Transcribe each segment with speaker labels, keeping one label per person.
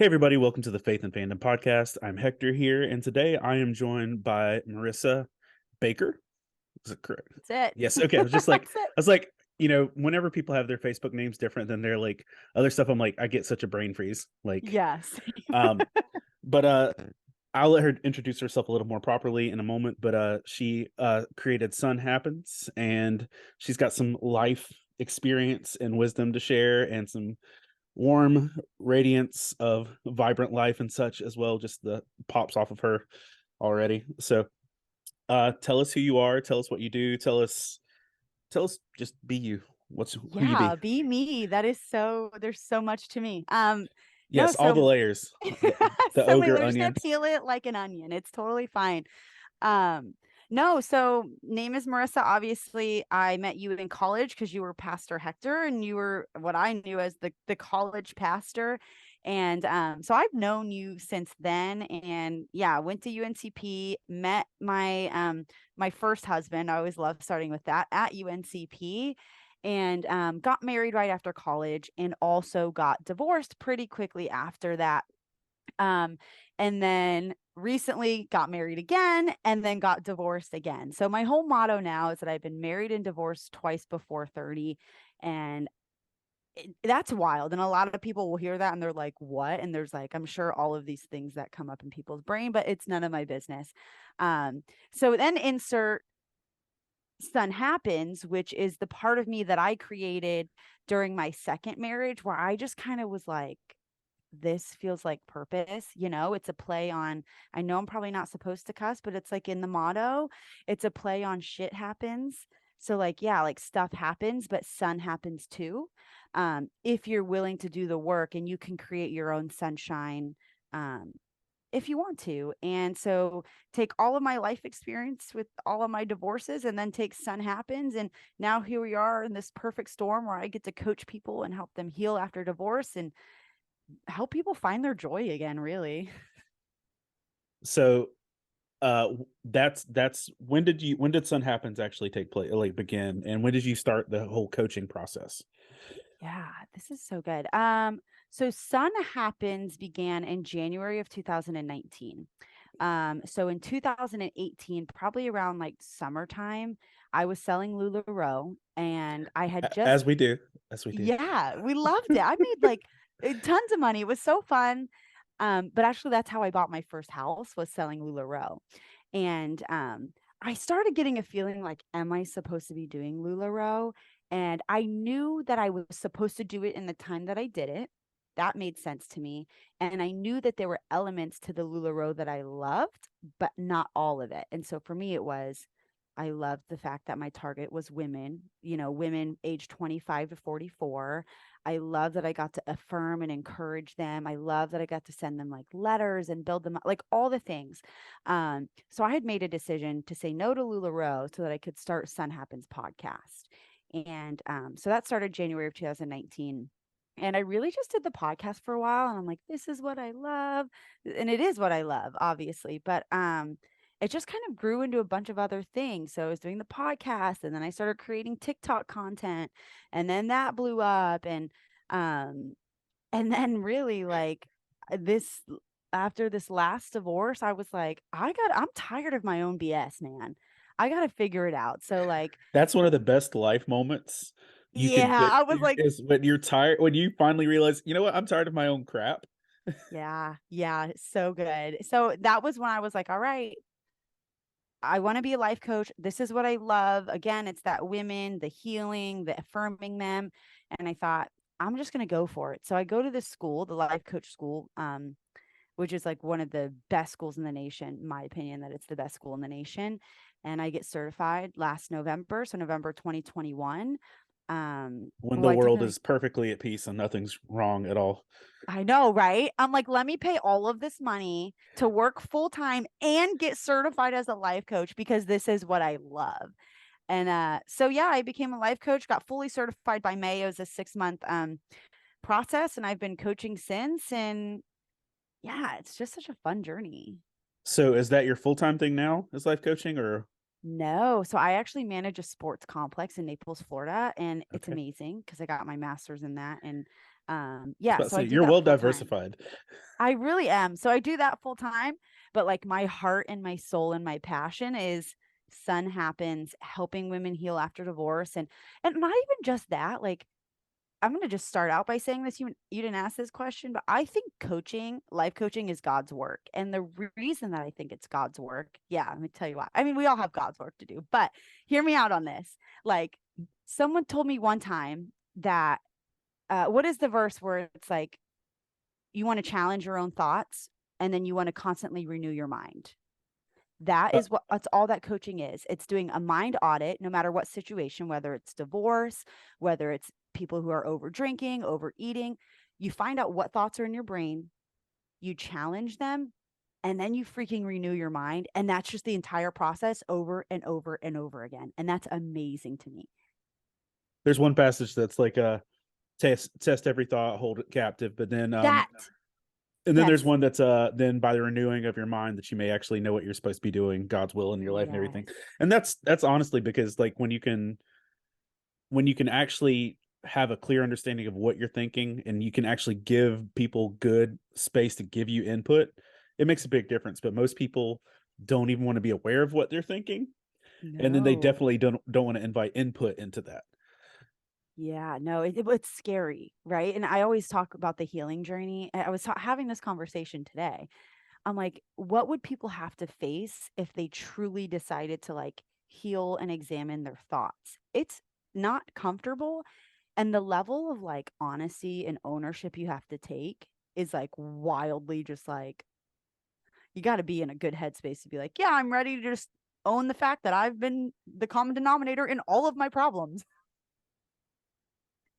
Speaker 1: Hey, everybody, welcome to the Faith and Fandom podcast. I'm Hector here, and today I am joined by Marissa Baker. Is it correct?
Speaker 2: That's
Speaker 1: Yes.
Speaker 2: it.
Speaker 1: Okay. I was just like,
Speaker 2: That's it.
Speaker 1: whenever people have their Facebook names different than their like other stuff, I'm like, I get such a brain freeze.
Speaker 2: Yes.
Speaker 1: Um, but I'll let her introduce herself a little more properly in a moment. But she created Sun Happens, and she's got some life experience and wisdom to share, and some warm radiance of vibrant life and such as well, just the pops off of her already. So tell us who you are, tell us what you do, tell us just be you. Who you be.
Speaker 2: Yeah, be me. There's so much to me. No,
Speaker 1: Yes, all the
Speaker 2: so
Speaker 1: layers. The
Speaker 2: so wait,
Speaker 1: ogre
Speaker 2: we're just gonna
Speaker 1: onion.
Speaker 2: peel it like an onion. It's totally fine. Um, no, so name is Marissa. Obviously, I met you in college because you were Pastor Hector and you were what I knew as the college pastor. And so I've known you since then. And yeah, went to UNCP, met my first husband. I always love starting with that at UNCP. And got married right after college and also got divorced pretty quickly after that. Um, and then recently got married again and then got divorced again. So my whole motto now is that I've been married and divorced twice before 30. And that's wild. And a lot of people will hear that and they're like, what? And there's like, I'm sure all of these things that come up in people's brain, but it's none of my business. Um, so then insert Sun Happens, which is the part of me that I created during my second marriage, where I just kind of was like, this feels like purpose. It's a play on, I know I'm probably not supposed to cuss, but it's like in the motto, it's a play on shit happens. So like, yeah, like stuff happens, but sun happens too. If you're willing to do the work and you can create your own sunshine, um, if you want to. And so take all of my life experience with all of my divorces and then take Sun Happens. And now here we are in this perfect storm where I get to coach people and help them heal after divorce and help people find their joy again, really.
Speaker 1: So that's when did Sun Happens actually take place, like begin, and when did you start the whole coaching process?
Speaker 2: Yeah, this is so good. So Sun Happens began in January of 2019. So in 2018, probably around like summertime, I was selling LuLaRoe and I had just,
Speaker 1: As we do, as we do.
Speaker 2: yeah, we loved it. I made like tons of money. It was so fun. But actually that's how I bought my first house, was selling LuLaRoe. And I started getting a feeling like, am I supposed to be doing LuLaRoe? And I knew that I was supposed to do it in the time that I did it. That made sense to me. And I knew that there were elements to the LuLaRoe that I loved, but not all of it. And so for me, it was, I loved the fact that my target was women, women age 25 to 44. I love that I got to affirm and encourage them. I love that I got to send them like letters and build them up, like all the things. So I had made a decision to say no to LuLaRoe so that I could start Sun Happens podcast. And so that started January of 2019. And I really just did the podcast for a while and I'm like, this is what I love. And it is what I love, obviously. But it just kind of grew into a bunch of other things. So I was doing the podcast and then I started creating TikTok content and then that blew up. Um and then really like this after this last divorce, I was like, I'm tired of my own BS, man. I got to figure it out. So like,
Speaker 1: That's one of the best life moments you could
Speaker 2: yeah,
Speaker 1: get,
Speaker 2: I was like,
Speaker 1: is when you're tired, when you finally realize, you know what, I'm tired of my own crap.
Speaker 2: yeah, yeah, so good. So that was when I was like, all right, I want to be a life coach. This is what I love. Again, it's that women, the healing, the affirming them. And I thought, I'm just going to go for it. So I go to this school, the life coach school, which is like one of the best schools in the nation, in my opinion, that it's the best school in the nation. And I get certified last November. So November 2021.
Speaker 1: When the
Speaker 2: Well, I took
Speaker 1: world
Speaker 2: my
Speaker 1: is perfectly at peace and nothing's wrong at all.
Speaker 2: I know, right? I'm like, let me pay all of this money to work full time and get certified as a life coach because this is what I love. And so yeah, I became a life coach, got fully certified by May. It was a 6 month process, and I've been coaching since. And yeah, it's just such a fun journey.
Speaker 1: So is that your full-time thing now, is life coaching, or?
Speaker 2: No. So I actually manage a sports complex in Naples, Florida, and it's
Speaker 1: Okay.
Speaker 2: amazing because I got my master's in that. And
Speaker 1: I was
Speaker 2: yeah,
Speaker 1: about to
Speaker 2: so I
Speaker 1: say
Speaker 2: do
Speaker 1: you're
Speaker 2: that
Speaker 1: well
Speaker 2: full time.
Speaker 1: diversified.
Speaker 2: I really am. So I do that full time, but like my heart and my soul and my passion is Son Happens, helping women heal after divorce, and not even just that. Like I'm going to just start out by saying this. You didn't ask this question, but I think coaching, life coaching, is God's work. And the reason that I think it's God's work, yeah, let me tell you why. I mean, we all have God's work to do, but hear me out on this. Like someone told me one time that what is the verse where it's like you want to challenge your own thoughts and then you want to constantly renew your mind. That
Speaker 1: Uh,
Speaker 2: is what that's all that coaching is. It's doing a mind audit, no matter what situation, whether it's divorce, whether it's people who are over drinking, overeating. You find out what thoughts are in your brain, you challenge them, and then you freaking renew your mind. And that's just the entire process over and over and over again. And that's amazing to me.
Speaker 1: there's one passage that's like test every thought, hold it captive, but then
Speaker 2: That,
Speaker 1: and then there's
Speaker 2: yes,
Speaker 1: one that's then by the renewing of your mind that you may actually know what you're supposed to be doing, God's will in your life and everything.
Speaker 2: yes.
Speaker 1: And that's honestly because like when you can actually have a clear understanding of what you're thinking and you can actually give people good space to give you input, it makes a big difference. But most people don't even want to be aware of what they're thinking. And then they
Speaker 2: No.
Speaker 1: definitely don't want to invite input into that.
Speaker 2: Yeah, no, it's scary, right? And I always talk about the healing journey. I was having this conversation today. I'm like, what would people have to face if they truly decided to like heal and examine their thoughts? It's not comfortable. And the level of like honesty and ownership you have to take is like wildly just like, you got to be in a good headspace to be like, yeah, I'm ready to just own the fact that I've been the common denominator in all of my problems,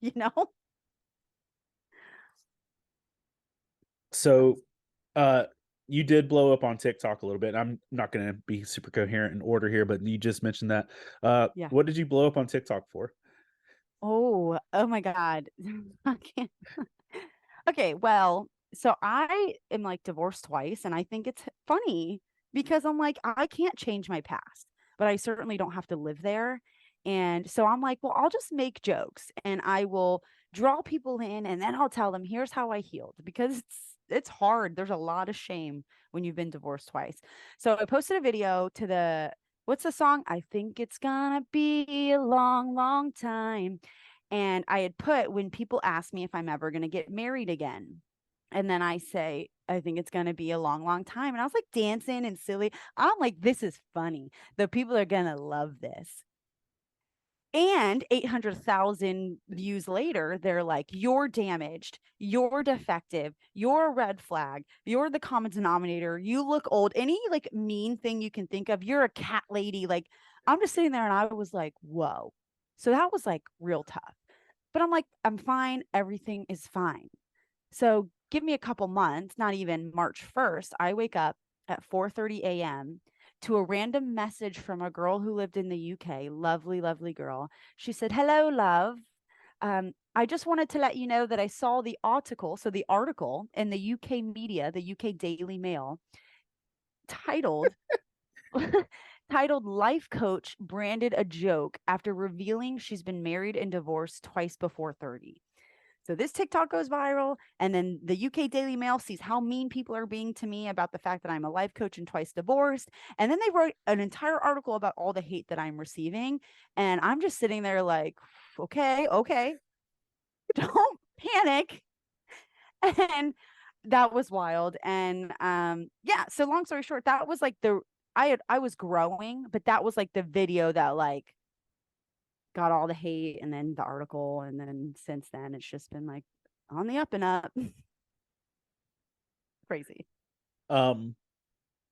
Speaker 2: you know?
Speaker 1: So uh you did blow up on TikTok a little bit. I'm not going to be super coherent in order here, but you just mentioned that.
Speaker 2: Yeah.
Speaker 1: What did you blow up on TikTok for?
Speaker 2: Oh my God. I can't. Okay, well, so I am like divorced twice, and I think it's funny because I'm like, I can't change my past, but I certainly don't have to live there. And so I'm like, well, I'll just make jokes and I will draw people in and then I'll tell them, here's how I healed because it's hard. There's a lot of shame when you've been divorced twice. So I posted a video to the what's the song? I think it's gonna be a long, long time. And I had put when people ask me if I'm ever going to get married again. And then I say, I think it's going to be a long, long time. And I was like dancing and silly. I'm like, this is funny. The people are going to love this. And 800,000 views later, they're like, you're damaged. You're defective. You're a red flag. You're the common denominator. You look old. Any like mean thing you can think of. You're a cat lady. Like, I'm just sitting there and I was like, whoa. So that was like real tough. But I'm like, I'm fine. Everything is fine. So give me a couple months, not even March 1st. I wake up at 4:30 a.m. to a random message from a girl who lived in the UK. Lovely, lovely girl. She said, "Hello, love. I just wanted to let you know that I saw the article. So the article in the UK media, the UK Daily Mail, titled titled Life Coach branded a joke after revealing she's been married and divorced twice before 30. So this TikTok goes viral, and then the UK Daily Mail sees how mean people are being to me about the fact that I'm a life coach and twice divorced. And then they wrote an entire article about all the hate that I'm receiving. And I'm just sitting there like, okay, okay, don't panic. And that was wild. And yeah, so long story short, that was like I was growing, but that was like the video that like got all the hate and then the article. And then since then, it's just been like on the up and up. Crazy.
Speaker 1: Um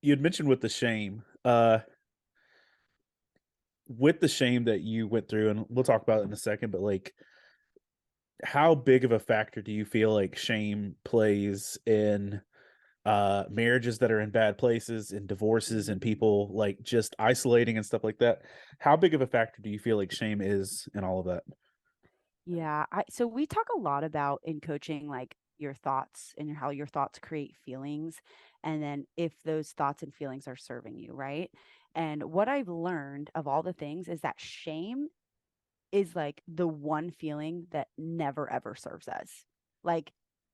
Speaker 1: you had mentioned with the shame. With the shame that you went through, and we'll talk about it in a second, but like how big of a factor do you feel like shame plays in marriages that are in bad places and divorces and
Speaker 2: Mm.
Speaker 1: people like just isolating and stuff like that? How big of a factor do you feel like shame is in all of that?
Speaker 2: Yeah, so we talk a lot about in coaching like your thoughts and how your thoughts create feelings and then if those thoughts and feelings are serving you, right? And what I've learned of all the things is that shame is like the one feeling that never ever serves us, like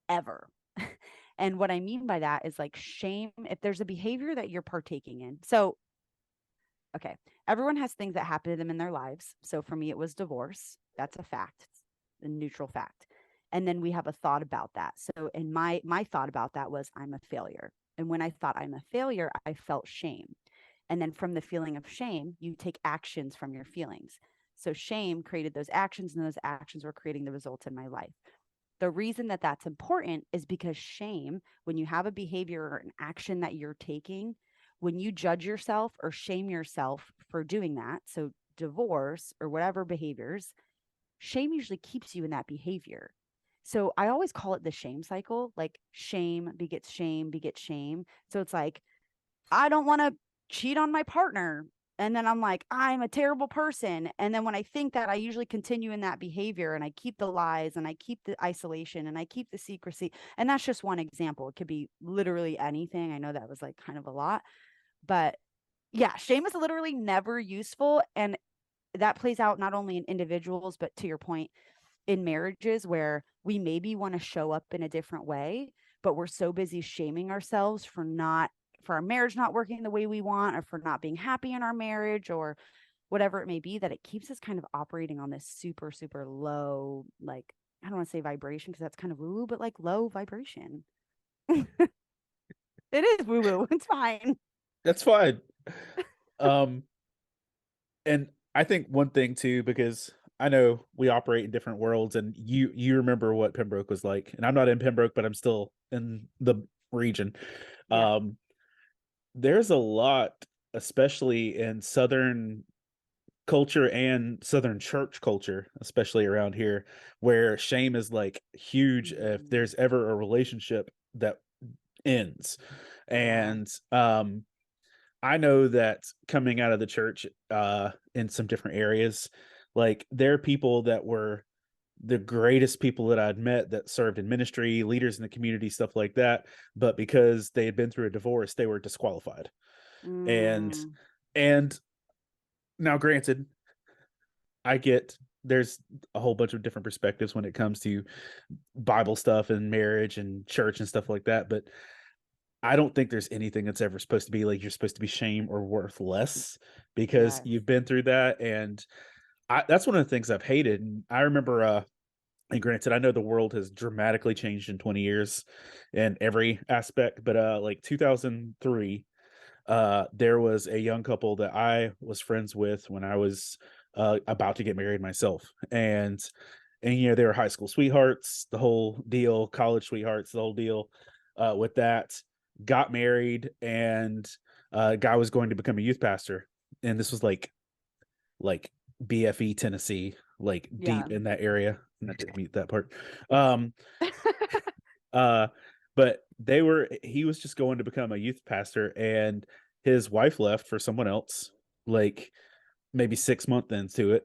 Speaker 2: ever. And what I mean by that is like shame, if there's a behavior that you're partaking in. So, okay, everyone has things that happen to them in their lives. So for me, it was divorce. That's a fact, it's a neutral fact. And then we have a thought about that. So in my thought about that was I'm a failure. And when I thought I'm a failure, I felt shame. And then from the feeling of shame, you take actions from your feelings. So shame created those actions, and those actions were creating the results in my life. The reason that that's important is because shame, when you have a behavior or an action that you're taking, when you judge yourself or shame yourself for doing that, so divorce or whatever behaviors, shame usually keeps you in that behavior. So I always call it the shame cycle, like shame begets shame begets shame. So it's like, I don't want to cheat on my partner. And then I'm like, I'm a terrible person. And then when I think that, I usually continue in that behavior, and I keep the lies, and I keep the isolation, and I keep the secrecy. And that's just one example. It could be literally anything. I know that was like kind of a lot, but yeah, shame is literally never useful. And that plays out not only in individuals, but to your point, in marriages where we maybe want to show up in a different way, but we're so busy shaming ourselves for our marriage not working the way we want, or for not being happy in our marriage, or whatever it may be, that it keeps us kind of operating on this super, super low, like, I don't want to say vibration because that's kind of woo woo, but like low vibration. It is woo woo. It's fine.
Speaker 1: That's fine. Um, and I think one thing too, because I know we operate in different worlds, and you remember what Pembroke was like, and I'm not in Pembroke, but I'm still in the region.
Speaker 2: Yeah.
Speaker 1: Um, there's a lot, especially in Southern culture and Southern church culture, especially around here, where shame is like huge if
Speaker 2: Mm,
Speaker 1: there's ever a relationship that ends.
Speaker 2: yeah.
Speaker 1: And I know that coming out of the church in some different areas, like there are people that were the greatest people that I'd met that served in ministry, leaders in the community, stuff like that. But because they had been through a divorce, they were disqualified. And
Speaker 2: Mm,
Speaker 1: and now granted, I get there's a whole bunch of different perspectives when it comes to Bible stuff and marriage and church and stuff like that, but I don't think there's anything that's ever supposed to be like you're supposed to be shame or worth less because
Speaker 2: yes.
Speaker 1: you've been through that. And that's one of the things I've hated. And I remember, and granted, I know the world has dramatically changed in 20 years in every aspect, but like 2003, there was a young couple that I was friends with when I was about to get married myself, and they were high school sweethearts, the whole deal, college sweethearts, the whole deal. With that, got married, and guy was going to become a youth pastor, and this was like BFE Tennessee, like
Speaker 2: Yeah.
Speaker 1: deep in that area. And I didn't meet that part. Um, uh, but he was just going to become a youth pastor, and his wife left for someone else, like maybe 6 months into it.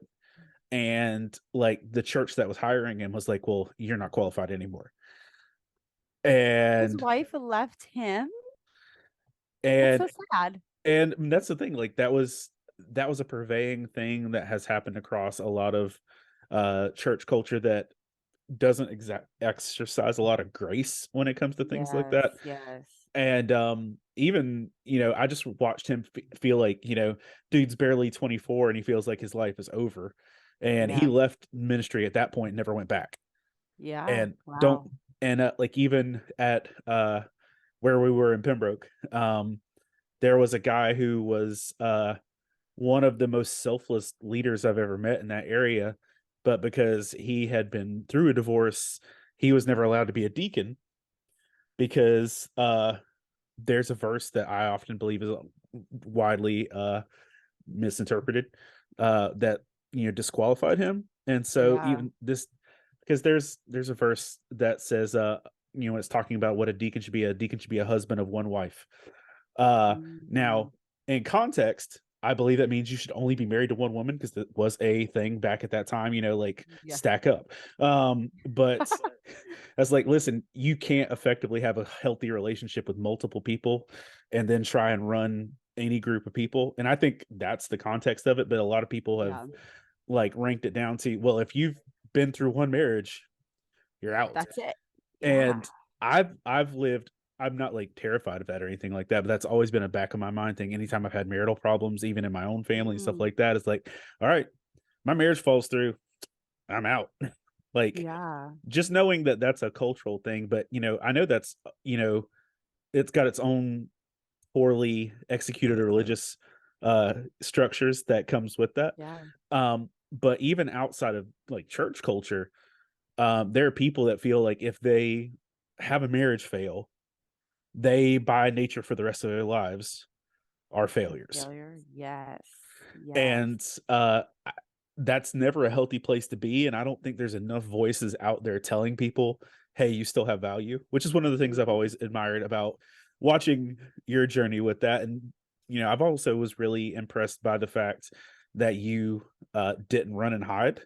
Speaker 1: And like the church that was hiring him was like, well, you're not qualified anymore.
Speaker 2: His
Speaker 1: And
Speaker 2: wife left him. That's
Speaker 1: and
Speaker 2: so sad.
Speaker 1: and that's the thing, like that was a purveying thing that has happened across a lot of church culture that doesn't exercise a lot of grace when it comes to things like
Speaker 2: Yes,
Speaker 1: that.
Speaker 2: yes.
Speaker 1: And even I just watched him feel like dude's barely 24 and he feels like his life is over, and he
Speaker 2: Yeah.
Speaker 1: left ministry at that point and never went back.
Speaker 2: Yeah.
Speaker 1: And don't
Speaker 2: Wow.
Speaker 1: and like even at where we were in Pembroke, there was a guy who was one of the most selfless leaders I've ever met in that area, but because he had been through a divorce, he was never allowed to be a deacon because there's a verse that I often believe is widely misinterpreted that disqualified him. And so
Speaker 2: Yeah.
Speaker 1: even this, because there's a verse that says it's talking about what a deacon should be a husband of one wife.
Speaker 2: Mm,
Speaker 1: Now, in context, I believe that means you should only be married to one woman because that was a thing back at that time, like
Speaker 2: yeah.
Speaker 1: stack up. But that's like, listen, you can't effectively have a healthy relationship with multiple people and then try and run any group of people. And I think that's the context of it. But a lot of people have
Speaker 2: Yeah.
Speaker 1: like ranked it down to, well, if you've been through one marriage, you're out.
Speaker 2: That's it. Yeah.
Speaker 1: And I've lived, I'm not like terrified of that or anything like that, but that's always been a back of my mind thing. Anytime I've had marital problems, even in my own family and stuff
Speaker 2: Mm,
Speaker 1: like that, it's like, all right, my marriage falls through, I'm out. Like,
Speaker 2: yeah.
Speaker 1: just knowing that that's a cultural thing, but I know that's, it's got its own poorly executed religious structures that comes with that.
Speaker 2: Yeah.
Speaker 1: But even outside of like church culture, there are people that feel like if they have a marriage fail, they by nature for the rest of their lives are failures.
Speaker 2: Failure. Yes. Yes.
Speaker 1: And that's never a healthy place to be. And I don't think there's enough voices out there telling people, hey, you still have value, which is one of the things I've
Speaker 2: Mm,
Speaker 1: always admired about watching your journey with that. And, I've also was really impressed by the fact that you didn't run and hide,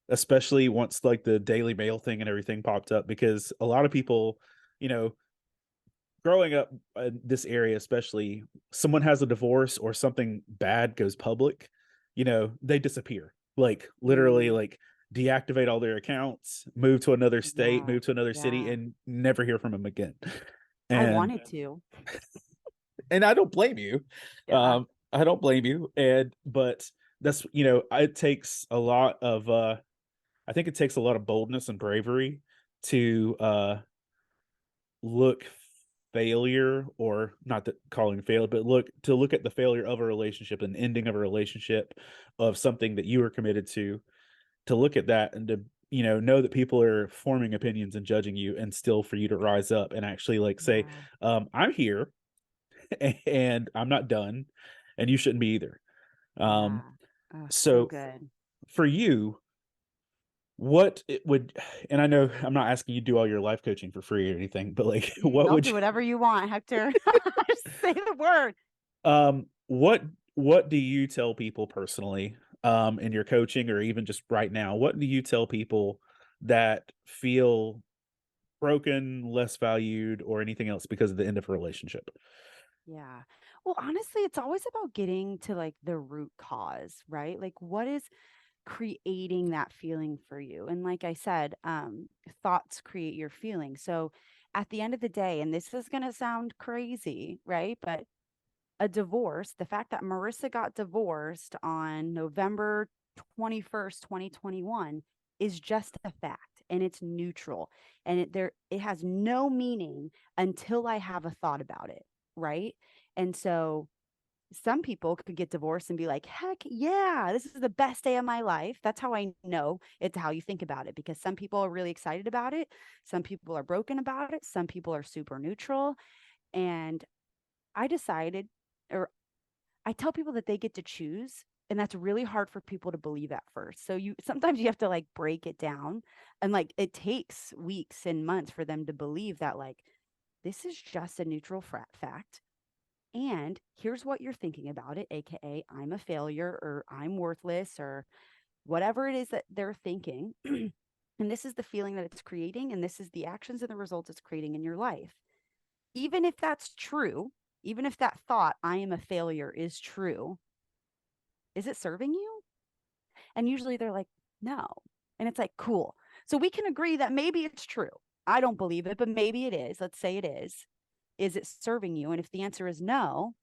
Speaker 1: especially once like the Daily Mail thing and everything popped up, because a lot of people, you know, growing up in this area, especially, someone has a divorce or something bad goes public, they disappear. Like literally,
Speaker 2: mm,
Speaker 1: like deactivate all their accounts, move to another state,
Speaker 2: yeah.
Speaker 1: move to another city,
Speaker 2: Yeah.
Speaker 1: and never hear from them again.
Speaker 2: I
Speaker 1: And
Speaker 2: wanted to.
Speaker 1: I don't blame you.
Speaker 2: Yeah.
Speaker 1: I don't blame you. And but that's it takes a lot of I think it takes a lot of boldness and bravery to look failure, or not that calling failure, but look at the failure of a relationship and ending of a relationship of something that you were committed to look at that and to know that people are forming opinions and judging you, and still for you to rise up and actually like say,
Speaker 2: Yeah.
Speaker 1: I'm here and I'm not done, and you shouldn't be either. um
Speaker 2: Yeah. Oh, so
Speaker 1: so
Speaker 2: good.
Speaker 1: for you, what it would, and I know I'm not asking you to do all your life coaching for free or anything, but like what
Speaker 2: I'll
Speaker 1: would
Speaker 2: do whatever you want, Hector. Just say the word.
Speaker 1: what do you tell people personally, in your coaching, or even just right now? What do you tell people that feel broken, less valued, or anything else because of the end of a relationship?
Speaker 2: Yeah. Well, honestly, it's always about getting to like the root cause, right? Like what is creating that feeling for you? And like I said, thoughts create your feelings. So at the end of the day, and this is going to sound crazy, right? But a divorce, the fact that Marissa got divorced on November 21st, 2021 is just a fact, and it's neutral, and it has no meaning until I have a thought about it, right? And so some people could get divorced and be like, heck yeah, this is the best day of my life. That's how I know it's how you think about it, because some people are really excited about it. Some people are broken about it. Some people are super neutral. And I decided, or I tell people that they get to choose, and that's really hard for people to believe at first. So you sometimes you have to like break it down, and like it takes weeks and months for them to believe that like this is just a neutral fact. And here's what you're thinking about it, aka I'm a failure or I'm worthless or whatever it is that they're thinking. And this is the feeling that it's creating, and this is the actions and the results it's creating in your life. Even if that's true, even if that thought, I am a failure, is true, is it serving you? And usually they're like, no. And it's like, cool. So we can agree that maybe it's true. I don't believe it, but maybe it is. Let's say it is. Is it serving you? And if the answer is no,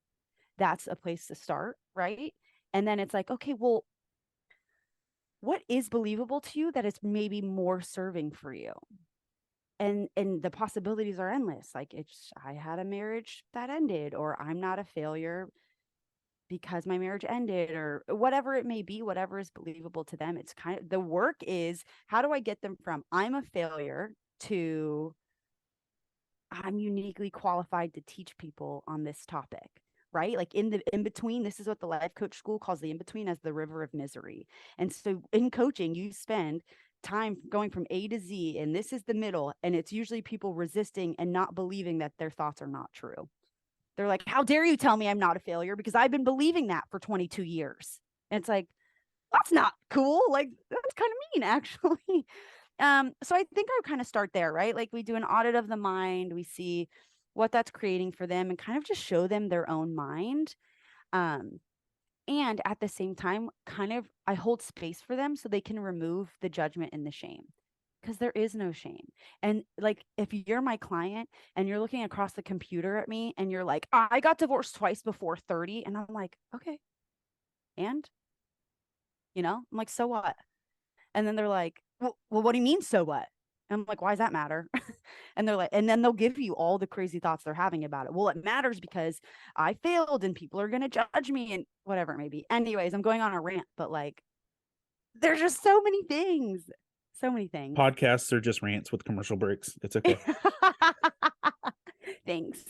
Speaker 2: that's a place to start, right? And then it's like, okay, well, what is believable to you that is maybe more serving for you? And the possibilities are endless. Like it's I had a marriage that ended, or I'm not a failure because my marriage ended, or whatever it may be, whatever is believable to them. It's kind of the work is, how do I get them from I'm a failure to I'm uniquely qualified to teach people on this topic, right? Like in the in between, this is what the life coach school calls the in between, as the river of misery. And so in coaching, you spend time going from A to Z, and this is the middle. And it's usually people resisting and not believing that their thoughts are not true. They're like, how dare you tell me I'm not a failure? Because I've been believing that for 22 years. And it's like, that's not cool. Like, that's kind of mean, actually. So I think I would kind of start there, right? Like we do an audit of the mind, we see what that's creating for them and kind of just show them their own mind. Um, and at the same time, kind of, I hold space for them so they can remove the judgment and the shame, because there is no shame. And like, if you're my client and you're looking across the computer at me and you're like, I got divorced twice before 30, and I'm like, okay, and I'm like, so what? And then they're like, well, what do you mean, so what? And I'm like, why does that matter? And they're like, and then they'll give you all the crazy thoughts they're having about it. Well, it matters because I failed and people are going to judge me and whatever it may be. Anyways, I'm going on a rant, but like, there's just so many things. So many things.
Speaker 1: Podcasts are just rants with commercial breaks. It's okay.
Speaker 2: Thanks.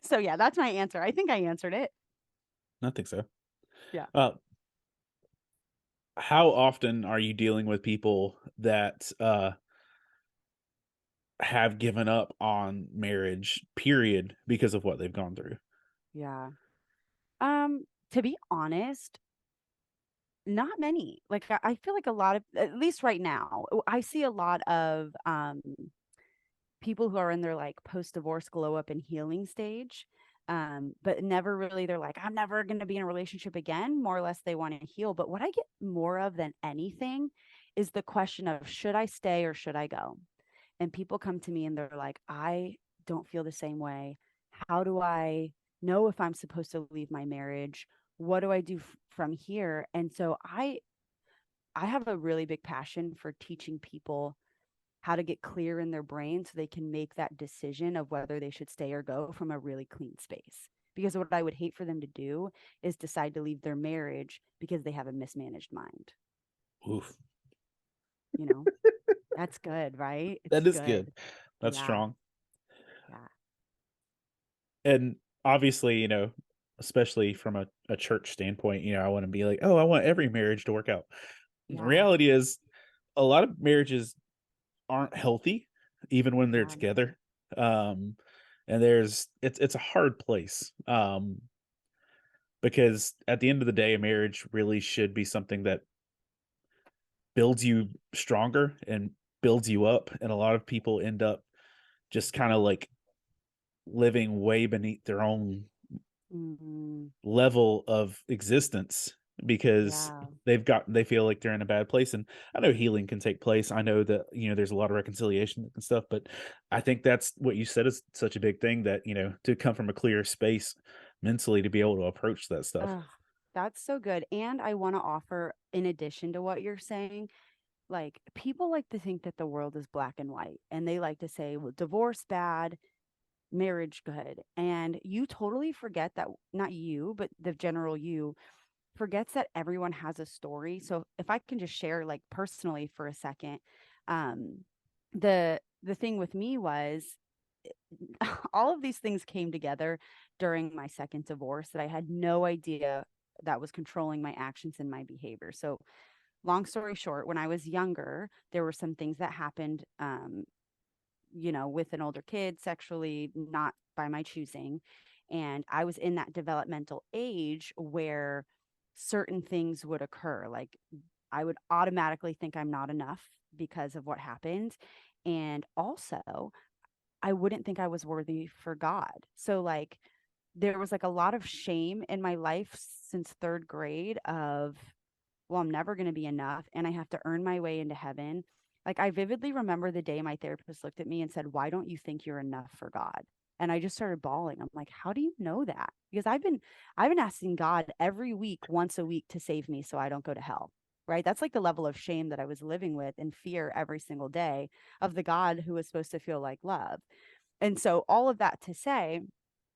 Speaker 2: So yeah, that's my answer. I think I answered it.
Speaker 1: I think so.
Speaker 2: Yeah.
Speaker 1: Uh, how often are you dealing with people that have given up on marriage, period, because of what they've gone through?
Speaker 2: Yeah. To be honest, not many. Like I feel like a lot of, at least right now, I see a lot of people who are in their like post-divorce glow up and healing stage. But never really, they're like, I'm never gonna be in a relationship again. More or less they want to heal. But what I get more of than anything is the question of, should I stay or should I go? And people come to me and they're like, I don't feel the same way. How do I know if I'm supposed to leave my marriage? What do I do from here? And so I have a really big passion for teaching people how to get clear in their brain so they can make that decision of whether they should stay or go from a really clean space. Because what I would hate for them to do is decide to leave their marriage because they have a mismanaged mind.
Speaker 1: Oof.
Speaker 2: You know, that's good, right? It's
Speaker 1: That is good.
Speaker 2: good.
Speaker 1: That's
Speaker 2: Yeah.
Speaker 1: strong.
Speaker 2: Yeah.
Speaker 1: And obviously, especially from a church standpoint, I want to be like, oh, I want every marriage to work out. The
Speaker 2: Yeah.
Speaker 1: reality is a lot of marriages aren't healthy, even when they're
Speaker 2: Yeah.
Speaker 1: together. Um, and it's a hard place. Because at the end of the day, a marriage really should be something that builds you stronger and builds you up. And a lot of people end up just kind of like living way beneath their own
Speaker 2: Mhm.
Speaker 1: level of existence because
Speaker 2: Yeah.
Speaker 1: they feel like they're in a bad place. And I know healing can take place. I know that there's a lot of reconciliation and stuff, but I think that's what you said is such a big thing, that to come from a clear space mentally to be able to approach that stuff.
Speaker 2: Ugh, that's so good. And I want to offer, in addition to what you're saying, like people like to think that the world is black and white, and they like to say, well, divorce bad, marriage good. And you totally forget that, not you, but the general you forgets that everyone has a story. So if I can just share like personally for a second, um, the thing with me was all of these things came together during my second divorce that I had no idea that was controlling my actions and my behavior. So long story short, when I was younger, there were some things that happened, with an older kid sexually, not by my choosing. And I was in that developmental age where certain things would occur. Like I would automatically think I'm not enough because of what happened. And also, I wouldn't think I was worthy for God. So, like, there was like a lot of shame in my life since third grade of, well, I'm never going to be enough and I have to earn my way into heaven. Like I vividly remember the day my therapist looked at me and said, "Why don't you think you're enough for God?" And I just started bawling. I'm like, "How do you know that?" Because I've been asking God every week, once a week, to save me so I don't go to hell. Right? That's like the level of shame that I was living with and fear every single day of the God who was supposed to feel like love. And so all of that to say,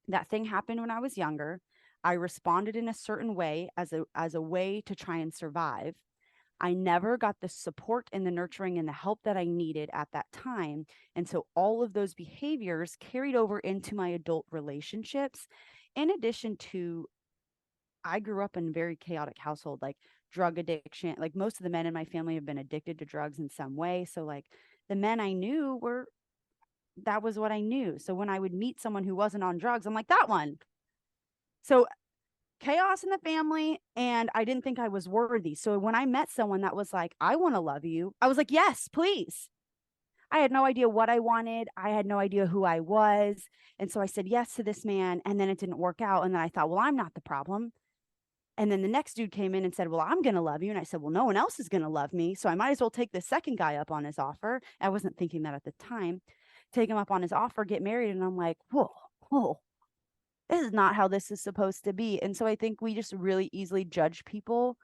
Speaker 2: that thing happened when I was younger. I responded in a certain way as a way to try and survive. I never got the support and the nurturing and the help that I needed at that time. And so all of those behaviors carried over into my adult relationships. In addition to, I grew up in a very chaotic household, like drug addiction. Like most of the men in my family have been addicted to drugs in some way. So like the men I knew were, that was what I knew. So when I would meet someone who wasn't on drugs, I'm like, that one. So chaos in the family, and I didn't think I was worthy. So when I met someone that was like, I want to love you, I was like, yes, please. I had no idea what I wanted. I had no idea who I was. And so I said yes to this man, and then it didn't work out. And then I thought, well, I'm not the problem. And then the next dude came in and said, well, I'm going to love you. And I said, well, no one else is going to love me. So I might as well take the second guy up on his offer. I wasn't thinking that at the time. Take him up on his offer, get married. And I'm like, whoa, this is not how this is supposed to be. And so I think we just really easily judge people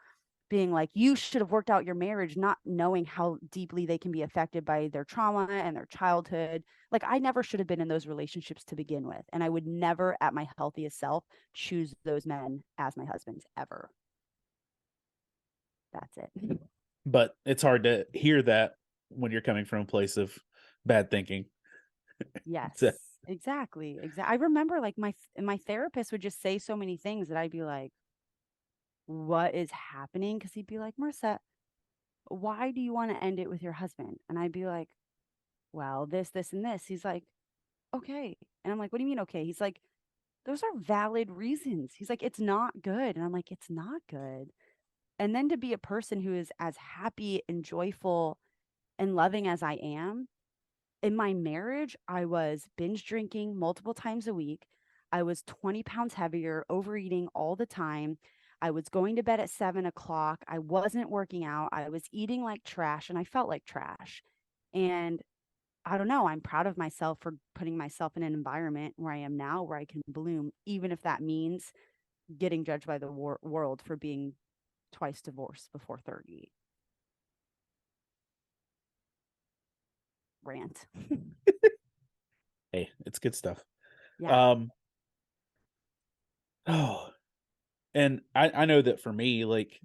Speaker 2: being like, you should have worked out your marriage, not knowing how deeply they can be affected by their trauma and their childhood. Like, I never should have been in those relationships to begin with. And I would never, at my healthiest self, choose those men as my husbands ever. That's it.
Speaker 1: But it's hard to hear that when you're coming from a place of bad thinking.
Speaker 2: Yes,
Speaker 1: So,
Speaker 2: exactly. Exactly. I remember like my therapist would just say so many things that I'd be like, what is happening? Because he'd be like, Marissa, why do you want to end it with your husband? And I'd be like, well, this, and this. He's like, okay. And I'm like, what do you mean, okay? He's like, those are valid reasons. He's like, it's not good. And I'm like, it's not good. And then to be a person who is as happy and joyful and loving as I am, in my marriage, I was binge drinking multiple times a week. I was 20 pounds heavier, overeating all the time. I was going to bed at 7 o'clock. I wasn't working out. I was eating like trash and I felt like trash. And I don't know. I'm proud of myself for putting myself in an environment where I am now, where I can bloom, even if that means getting judged by the world for being twice divorced before 30. Rant.
Speaker 1: hey, it's good stuff.
Speaker 2: Yeah.
Speaker 1: Um, oh, and I know that for me, like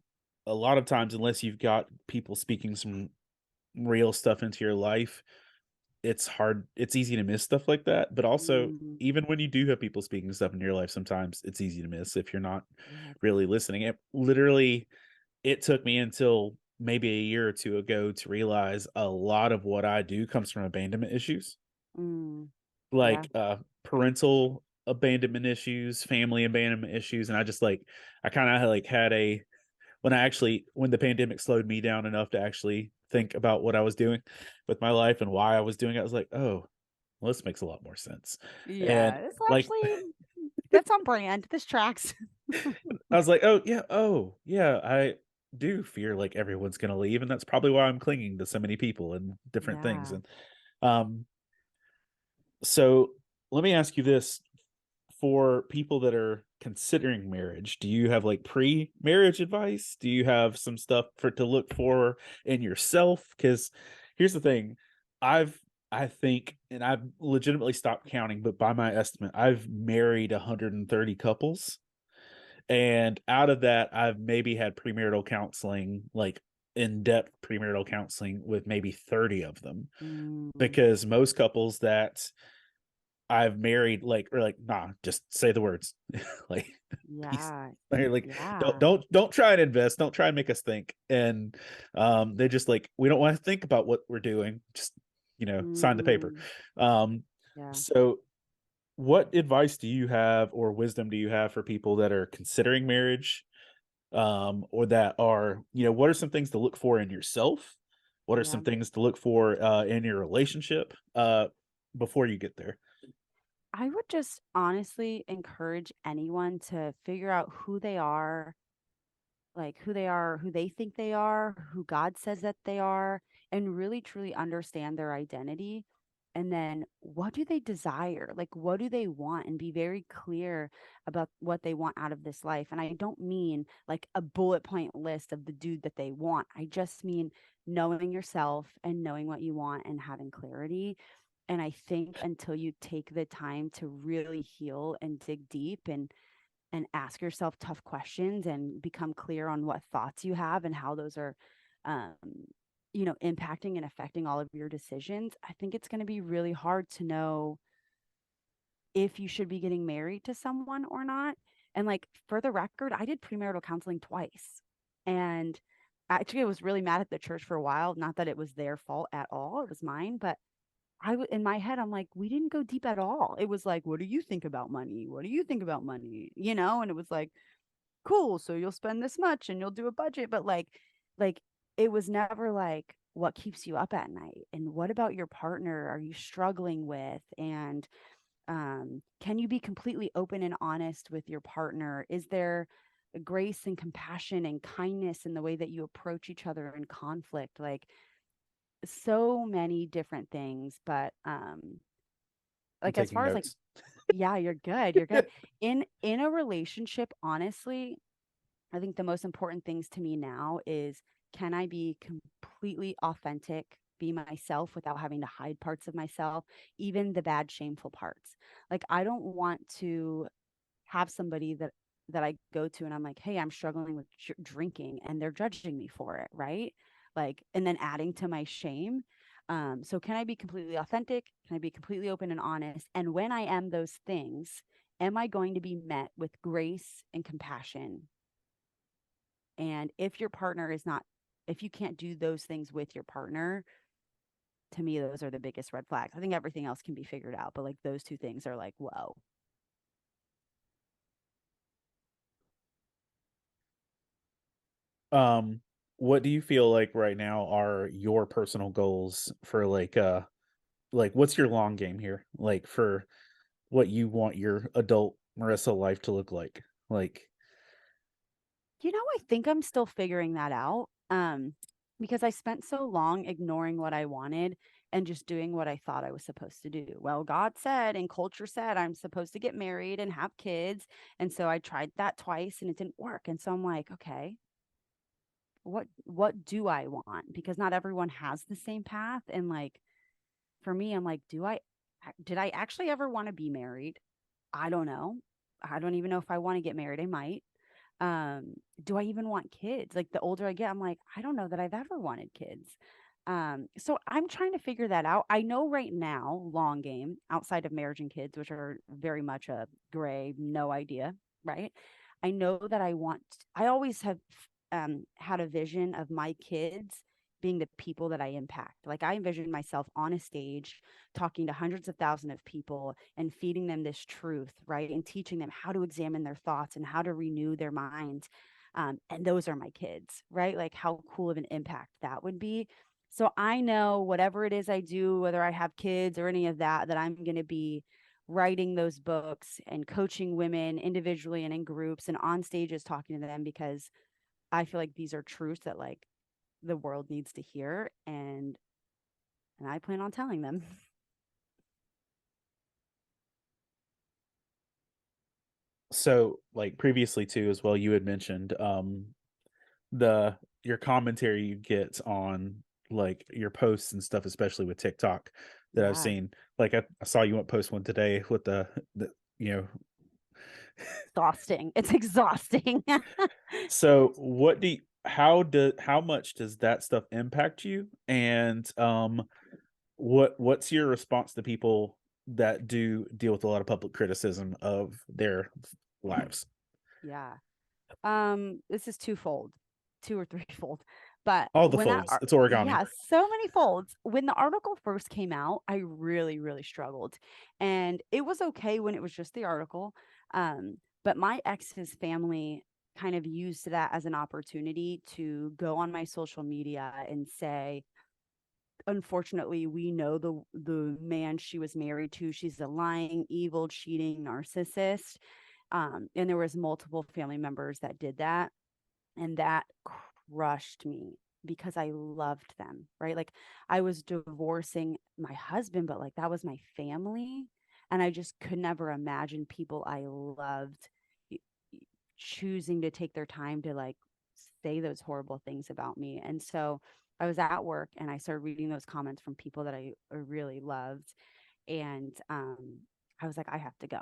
Speaker 1: a lot of times, unless you've got people speaking some real stuff into your life, it's hard. It's easy to miss stuff like that. But also,
Speaker 2: Mm,
Speaker 1: even when you do have people speaking stuff into your life, sometimes it's easy to miss if you're not
Speaker 2: yeah.
Speaker 1: really listening. It took me until maybe a year or two ago to realize a lot of what I do comes from abandonment issues,
Speaker 2: Mm, yeah.
Speaker 1: like parental abandonment issues, family abandonment issues, and I kind of like had a when the pandemic slowed me down enough to actually think about what I was doing with my life and why I was doing it, I was like, oh, well, this makes a lot more sense.
Speaker 2: Yeah.
Speaker 1: And
Speaker 2: It's
Speaker 1: like
Speaker 2: actually that's on brand. This tracks.
Speaker 1: I was like, oh yeah, I do fear like everyone's gonna leave, and that's probably why I'm clinging to so many people and different things.
Speaker 2: Yeah.
Speaker 1: And um, so let me ask you this: for people that are considering marriage, do you have like pre-marriage advice? Do you have some stuff to look for in yourself? Because here's the thing, I've I think, and I've legitimately stopped counting, but by my estimate, I've married 130 couples, and out of that, I've maybe had premarital counseling, like in-depth premarital counseling with maybe 30 of them,
Speaker 2: Mm,
Speaker 1: because most couples that I've married, nah, just say the words. like peace.
Speaker 2: yeah.
Speaker 1: Like
Speaker 2: Yeah.
Speaker 1: don't try and invest, don't try and make us think. And they just like, we don't want to think about what we're doing. Just, sign the paper.
Speaker 2: Mm,
Speaker 1: Um
Speaker 2: yeah.
Speaker 1: so what advice do you have or wisdom do you have for people that are considering marriage, or that are, what are some things to look for in yourself? What are
Speaker 2: Yeah.
Speaker 1: some things to look for in your relationship before you get there?
Speaker 2: I would just honestly encourage anyone to figure out who they are, like who they think they are, who God says that they are, and really truly understand their identity. And then what do they desire? Like, what do they want? And be very clear about what they want out of this life. And I don't mean like a bullet point list of the dude that they want. I just mean knowing yourself and knowing what you want and having clarity. And I think until you take the time to really heal and dig deep and ask yourself tough questions and become clear on what thoughts you have and how those are um impacting and affecting all of your decisions, I think it's going to be really hard to know if you should be getting married to someone or not. And like, for the record, I did premarital counseling twice, and actually I was really mad at the church for a while, not that it was their fault at all, it was mine, but in my head, I'm like, we didn't go deep at all. It was like, what do you think about money? What do you think about money? And it was like, cool. So you'll spend this much and you'll do a budget. But like it was never like, what keeps you up at night? And what about your partner are you struggling with? And can you be completely open and honest with your partner? Is there grace and compassion and kindness in the way that you approach each other in conflict? Like, so many different things. But
Speaker 1: I'm
Speaker 2: like, as
Speaker 1: taking
Speaker 2: far as like,
Speaker 1: notes.
Speaker 2: yeah, you're good, you're good. In a relationship, honestly, I think the most important things to me now is, can I be completely authentic, be myself without having to hide parts of myself, even the bad, shameful parts? Like, I don't want to have somebody that I go to and I'm like, "Hey, I'm struggling with drinking," and they're judging me for it, right? Like, and then adding to my shame. So can I be completely authentic? Can I be completely open and honest? And when I am those things, am I going to be met with grace and compassion? And if your partner is not, if you can't do those things with your partner, to me, those are the biggest red flags. I think everything else can be figured out, but like those two things are like, whoa.
Speaker 1: Um, what do you feel like right now are your personal goals for like what's your long game here? Like for what you want your adult Marissa life to look like? Like,
Speaker 2: I think I'm still figuring that out. Because I spent so long ignoring what I wanted and just doing what I thought I was supposed to do. Well, God said and culture said I'm supposed to get married and have kids. And so I tried that twice and it didn't work. And so I'm like, okay, what do I want? Because not everyone has the same path. And like for me, I'm like, did I actually ever want to be married? I don't know. I don't even know if I want to get married. I might. Um, do I even want kids? Like the older I get, I'm like, I don't know that I've ever wanted kids. So I'm trying to figure that out. I know right now, long game, outside of marriage and kids, which are very much a gray, no idea, right? I know that I always have had a vision of my kids being the people that I impact. Like I envision myself on a stage talking to hundreds of thousands of people and feeding them this truth, right? And teaching them how to examine their thoughts and how to renew their minds. And those are my kids, right? Like how cool of an impact that would be. So I know whatever it is I do, whether I have kids or any of that, that I'm going to be writing those books and coaching women individually and in groups and on stages talking to them, because I feel like these are truths that like the world needs to hear, and I plan on telling them.
Speaker 1: so like previously too as well, you had mentioned the your commentary you get on like your posts and stuff, especially with TikTok that I've
Speaker 2: Yeah,
Speaker 1: seen. Like I saw you went post one today with the you know.
Speaker 2: exhausting. It's exhausting.
Speaker 1: So what do you, how much does that stuff impact you? And what's your response to people that do deal with a lot of public criticism of their lives?
Speaker 2: Yeah. This is twofold, two or threefold. But
Speaker 1: All the
Speaker 2: when
Speaker 1: folds. It's origami.
Speaker 2: yeah, so many folds. When the article first came out, I really, really struggled. And it was okay when it was just the article. But my ex's family kind of used that as an opportunity to go on my social media and say, unfortunately, we know the man she was married to. She's a lying, evil, cheating narcissist. And there was multiple family members that did that, and that crushed me because I loved them, right? Like I was divorcing my husband, but like that was my family. And I just could never imagine people I loved choosing to take their time to like say those horrible things about me. And so I was at work and I started reading those comments from people that I really loved. And I was like, I have to go.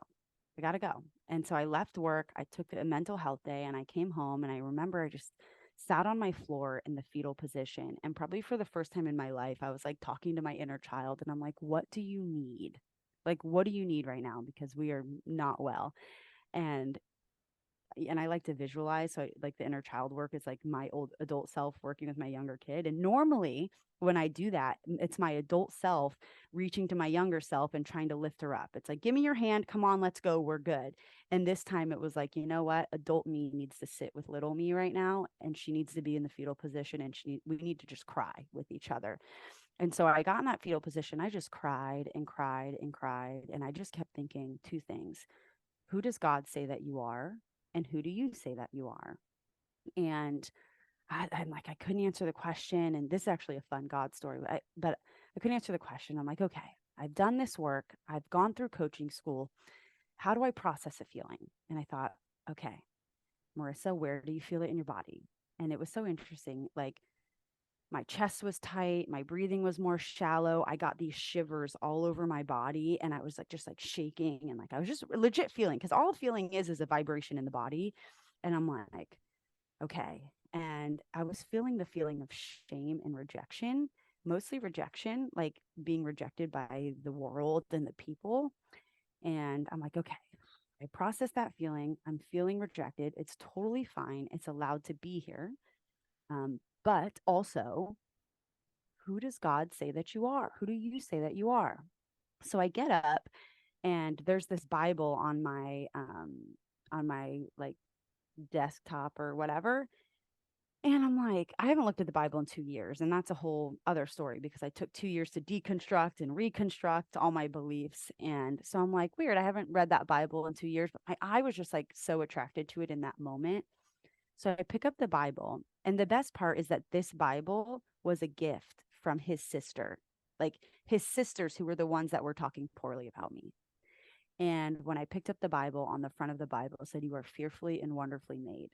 Speaker 2: I got to go. And so I left work. I took a mental health day and I came home. And I remember I just sat on my floor in the fetal position. And probably for the first time in my life, I was like talking to my inner child. And I'm like, what do you need? Like, what do you need right now? Because we are not well. And and I like to visualize. So like the inner child work is like my old adult self working with my younger kid. And normally when I do that, it's my adult self reaching to my younger self and trying to lift her up. It's like, give me your hand. Come on, let's go. We're good. And this time it was like, you know what? Adult me needs to sit with little me right now. And she needs to be in the fetal position. And we need to just cry with each other. And so I got in that fetal position. I just cried and cried and cried. And I just kept thinking two things. Who does God say that you are? And who do you say that you are? And I'm like, I couldn't answer the question. And this is actually a fun God story, but I couldn't answer the question. I'm like, okay, I've done this work. I've gone through coaching school. How do I process a feeling? And I thought, okay, Marissa, where do you feel it in your body? And it was so interesting. Like my chest was tight, my breathing was more shallow. I got these shivers all over my body, and I was like just like shaking, and like I was just legit feeling, because all feeling is a vibration in the body. And I'm like, okay. And I was feeling the feeling of shame and rejection, mostly rejection, like being rejected by the world and the people. And I'm like, okay, I processed that feeling. I'm feeling rejected. It's totally fine. It's allowed to be here. But also, who does God say that you are? Who do you say that you are? So I get up, and there's this Bible on my like desktop or whatever. And I'm like, I haven't looked at the Bible in 2 years. And that's a whole other story, because I took 2 years to deconstruct and reconstruct all my beliefs. And so I'm like, weird, I haven't read that Bible in 2 years. But I was just like so attracted to it in that moment. So I pick up the Bible. And the best part is that this Bible was a gift from his sister, like his sisters, who were the ones that were talking poorly about me. And when I picked up the Bible, on the front of the Bible, it said, "You are fearfully and wonderfully made."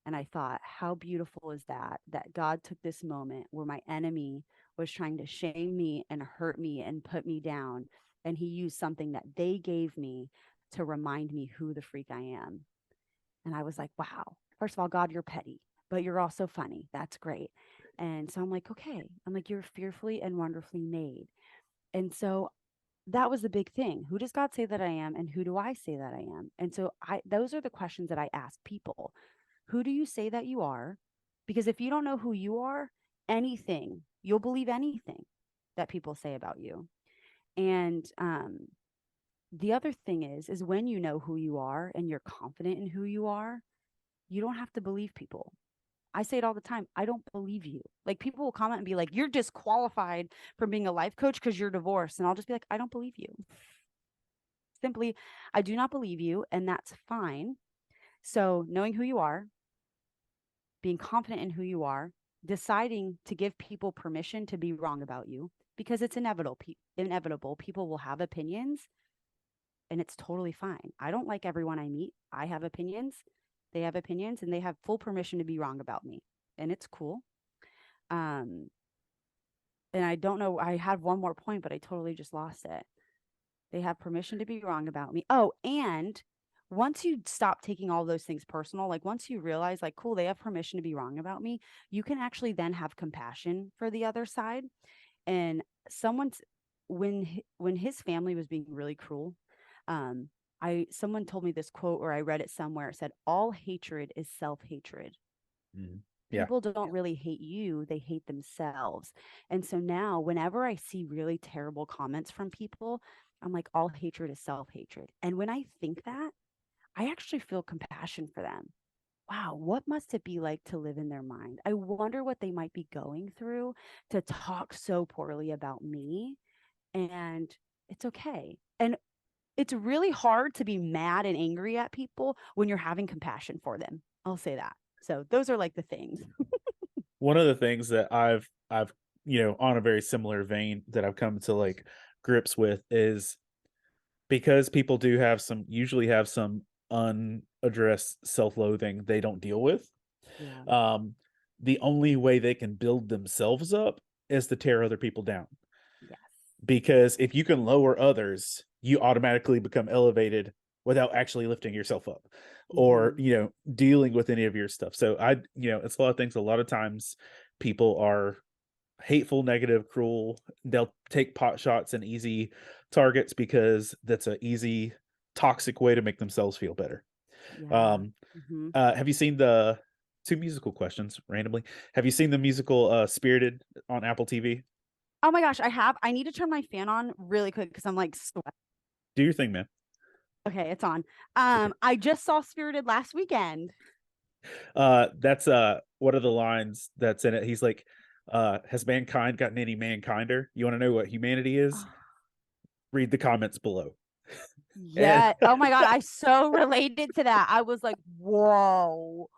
Speaker 2: And I thought, how beautiful is that? That God took this moment where my enemy was trying to shame me and hurt me and put me down. And he used something that they gave me to remind me who the freak I am. And I was like, wow, first of all, God, you're petty, but you're also funny. That's great. And so I'm like, okay. I'm like, you're fearfully and wonderfully made. And so that was the big thing. Who does God say that I am? And who do I say that I am? And so those are the questions that I ask people. Who do you say that you are? Because if you don't know who you are, you'll believe anything that people say about you. And the other thing is when you know who you are and you're confident in who you are, you don't have to believe people. I say it all the time. I don't believe you. Like people will comment and be like, you're disqualified from being a life coach because you're divorced. And I'll just be like, I don't believe you. Simply, I do not believe you. And that's fine. So knowing who you are, being confident in who you are, deciding to give people permission to be wrong about you, because it's inevitable. People will have opinions, and it's totally fine. I don't like everyone I meet. I have opinions. They have opinions, and they have full permission to be wrong about me. And it's cool. Um, and I don't know, I had one more point, but I totally just lost it. They have permission to be wrong about me. Oh, and once you stop taking all those things personal, like once you realize, like, cool, they have permission to be wrong about me, you can actually then have compassion for the other side. And someone's when his family was being really cruel, someone told me this quote, or I read it somewhere. It said, "All hatred is self-hatred."
Speaker 1: Mhm. Yeah.
Speaker 2: People don't really hate you, they hate themselves. And so now whenever I see really terrible comments from people, I'm like, all hatred is self-hatred. And when I think that, I actually feel compassion for them. Wow, what must it be like to live in their mind? I wonder what they might be going through to talk so poorly about me. And it's okay. And it's really hard to be mad and angry at people when you're having compassion for them. I'll say that. So those are like the things.
Speaker 1: One of the things that I've on a very similar vein that I've come to like grips with is because people do usually have some unaddressed self-loathing they don't deal with.
Speaker 2: Yeah.
Speaker 1: Um, the only way they can build themselves up is to tear other people down.
Speaker 2: Yes.
Speaker 1: Because if you can lower others, you automatically become elevated without actually lifting yourself up or,
Speaker 2: Mhm.
Speaker 1: dealing with any of your stuff. So it's a lot of things. A lot of times people are hateful, negative, cruel. They'll take pot shots and easy targets because that's an easy, toxic way to make themselves feel better.
Speaker 2: Yeah.
Speaker 1: Um,
Speaker 2: Mhm.
Speaker 1: have you seen the two musical questions randomly? Have you seen the musical Spirited on Apple TV?
Speaker 2: Oh my gosh, I have. I need to turn my fan on really quick because I'm like sweat.
Speaker 1: Do your thing, man.
Speaker 2: Okay, it's on.
Speaker 1: Okay.
Speaker 2: I just saw Spirited last weekend.
Speaker 1: That's what are the lines that's in it? He's like, has mankind gotten any mankinder? You want to know what humanity is?
Speaker 2: Oh,
Speaker 1: Read the comments below. And
Speaker 2: yeah. Oh my God, I so related to that. I was like, whoa,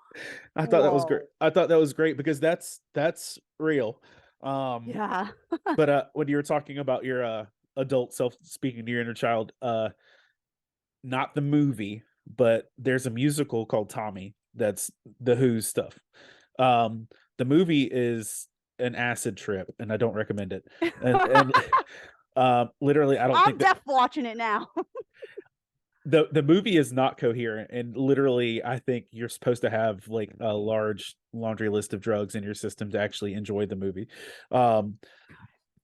Speaker 1: I thought that was great.
Speaker 2: whoa.
Speaker 1: I thought that was great because that's real. Um,
Speaker 2: Yeah.
Speaker 1: but when you were talking about your adult self speaking to your inner child, not the movie, but there's a musical called Tommy that's the Who's stuff. Um, the movie is an acid trip, and I don't recommend it. And literally, I don't
Speaker 2: I'm
Speaker 1: think that
Speaker 2: deaf watching it now.
Speaker 1: the movie is not coherent. And literally, I think you're supposed to have like a large laundry list of drugs in your system to actually enjoy the movie. Um,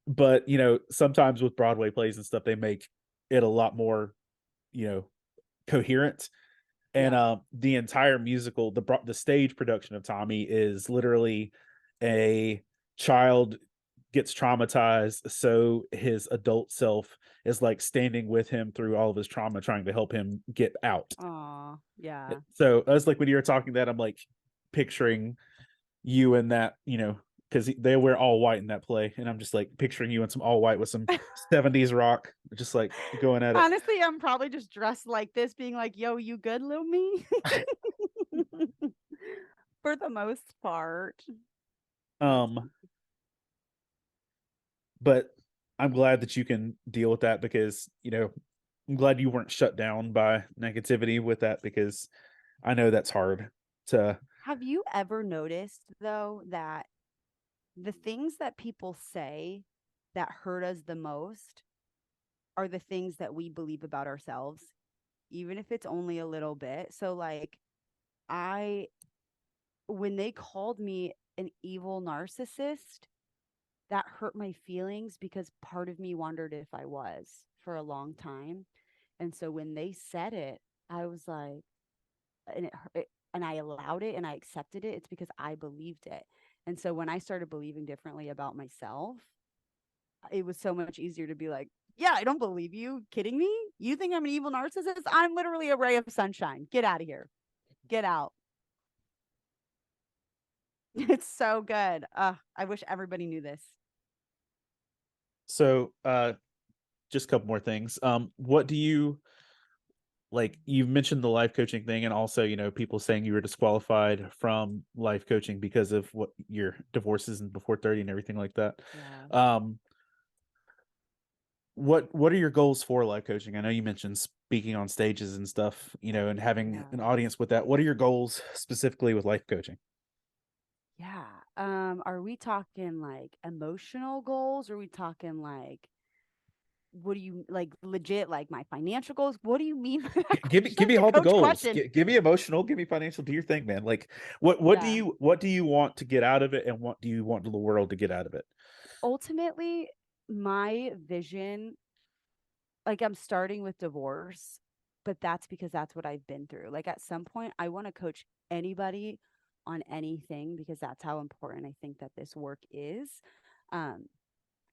Speaker 1: but sometimes with Broadway plays and stuff, they make it a lot more, you know, coherent. And
Speaker 2: Yeah.
Speaker 1: the entire musical, the stage production of Tommy is literally a child gets traumatized, so his adult self is like standing with him through all of his trauma, trying to help him get out.
Speaker 2: Oh, yeah.
Speaker 1: So I was like, when you were talking that, I'm like picturing you in that, because they wear all white in that play, and I'm just like picturing you in some all white with some 70s rock, just like going at it.
Speaker 2: Honestly, I'm probably just dressed like this, being like, yo, you good, little me? For the most part. That's
Speaker 1: um but I'm glad that you can deal with that because, I'm glad you weren't shut down by negativity with that because I know that's hard to.
Speaker 2: Have you ever noticed, though, that the things that people say that hurt us the most are the things that we believe about ourselves, even if it's only a little bit? So, like, I, when they called me an evil narcissist, that hurt my feelings because part of me wondered if I was for a long time. And so when they said it, I was like, and I allowed it and I accepted it. It's because I believed it. And so when I started believing differently about myself, it was so much easier to be like, yeah, I don't believe you. Kidding me? You think I'm an evil narcissist? I'm literally a ray of sunshine. Get out of here. Get out. It's so good. I wish everybody knew this.
Speaker 1: So just a couple more things. What do you like? You mentioned the life coaching thing, and also, people saying you were disqualified from life coaching because of what your divorces and before 30 and everything like that.
Speaker 2: Yeah.
Speaker 1: um what are your goals for life coaching? I know you mentioned speaking on stages and stuff, and having
Speaker 2: Yeah.
Speaker 1: an audience with that. What are your goals specifically with life coaching?
Speaker 2: Yeah. Are we talking like emotional goals? Or are we talking like, what do you like, legit, like my financial goals? What do you mean by that
Speaker 1: Give me
Speaker 2: question?
Speaker 1: give me
Speaker 2: Like a
Speaker 1: all the
Speaker 2: coach
Speaker 1: goals.
Speaker 2: question.
Speaker 1: Give me emotional, give me financial. Do your thing, man. Like,
Speaker 2: Yeah.
Speaker 1: what do you want to get out of it, and what do you want the world to get out of it?
Speaker 2: Ultimately, my vision, like, I'm starting with divorce, but that's because that's what I've been through. Like, at some point, I want to coach anybody on anything because that's how important I think that this work is. Um,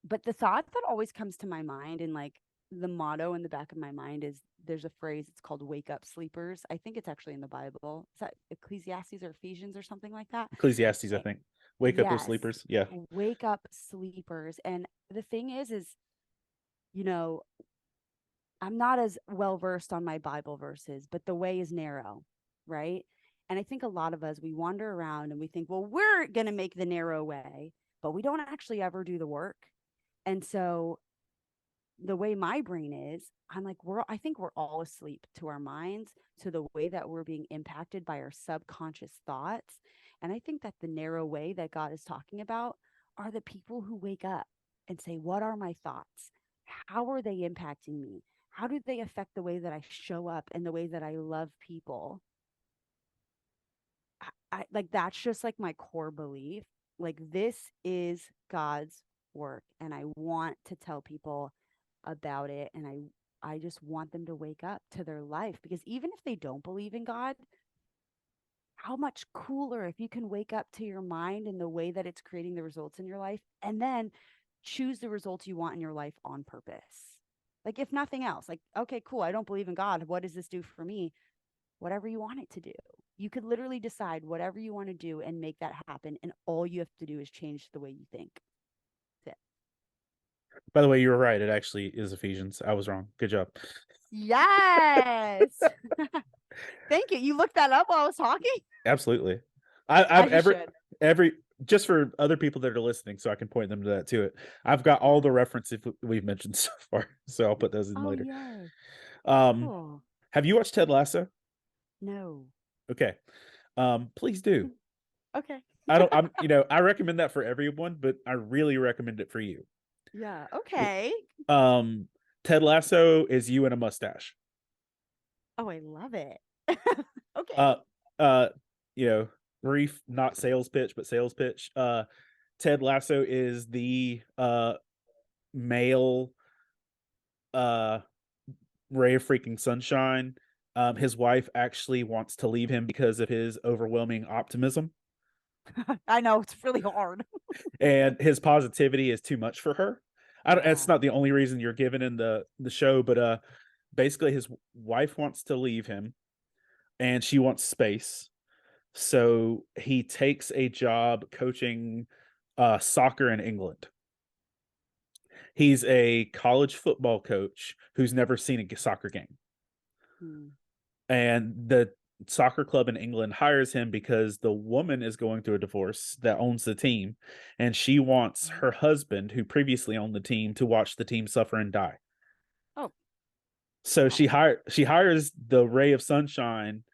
Speaker 2: but the thought that always comes to my mind, and like the motto in the back of my mind, is there's a phrase, it's called wake up sleepers. I think it's actually in the Bible. Is that Ecclesiastes or Ephesians or something like that?
Speaker 1: Ecclesiastes, I
Speaker 2: Eh,
Speaker 1: think. Wake up, O
Speaker 2: yes.
Speaker 1: sleepers. Yeah.
Speaker 2: Wake up sleepers. And the thing is, you know, I'm not as well versed on my Bible verses, but the way is narrow, right? And I think a lot of us, we wander around and we think, well, we're going to make the narrow way, but we don't actually ever do the work. And so the way my brain is, I'm like, I think we're all asleep to our minds, to the way that we're being impacted by our subconscious thoughts. And I think that the narrow way that God is talking about are the people who wake up and say, what are my thoughts? How are they impacting me? How do they affect the way that I show up and the way that I love people? I like, that's just like my core belief. Like, this is God's work, and I want to tell people about it. And I just want them to wake up to their life, because even if they don't believe in God, how much cooler if you can wake up to your mind and the way that it's creating the results in your life, and then choose the results you want in your life on purpose. Like, if nothing else, like, okay, cool, I don't believe in God. What does this do for me? Whatever you want it to do. You could literally decide whatever you want to do and make that happen. And all you have to do is change the way you think. That's it.
Speaker 1: By the way, you were right. It actually is Ephesians. I was wrong. Good job.
Speaker 2: Yes. Thank you. You looked that up while I was talking?
Speaker 1: Absolutely. I've
Speaker 2: As you should.
Speaker 1: every just for other people that are listening, so I can point them to that to it. I've got all the references we've mentioned so far, so I'll put those in
Speaker 2: Oh,
Speaker 1: later.
Speaker 2: yay.
Speaker 1: Um,
Speaker 2: Cool.
Speaker 1: have you watched Ted Lasso?
Speaker 2: No.
Speaker 1: Okay. Please do.
Speaker 2: Okay.
Speaker 1: I recommend that for everyone, but I really recommend it for you.
Speaker 2: Yeah. Okay.
Speaker 1: Um, Ted Lasso is you and a mustache.
Speaker 2: Oh, I love it. Okay.
Speaker 1: Uh, uh, you know, brief, not sales pitch, but sales pitch. Ted Lasso is the male uh ray of freaking sunshine. His wife actually wants to leave him because of his overwhelming optimism,
Speaker 2: I know it's really hard.
Speaker 1: and his positivity is too much for her. I don't. It's
Speaker 2: Yeah.
Speaker 1: not the only reason you're given in the show, but basically his wife wants to leave him, and she wants space. So he takes a job coaching soccer in England. He's a college football coach who's never seen a soccer game.
Speaker 2: Hmm.
Speaker 1: And the soccer club in England hires him because the woman is going through a divorce that owns the team, and she wants her husband, who previously owned the team, to watch the team suffer and die.
Speaker 2: Oh,
Speaker 1: So
Speaker 2: wow.
Speaker 1: she hires the ray of sunshine,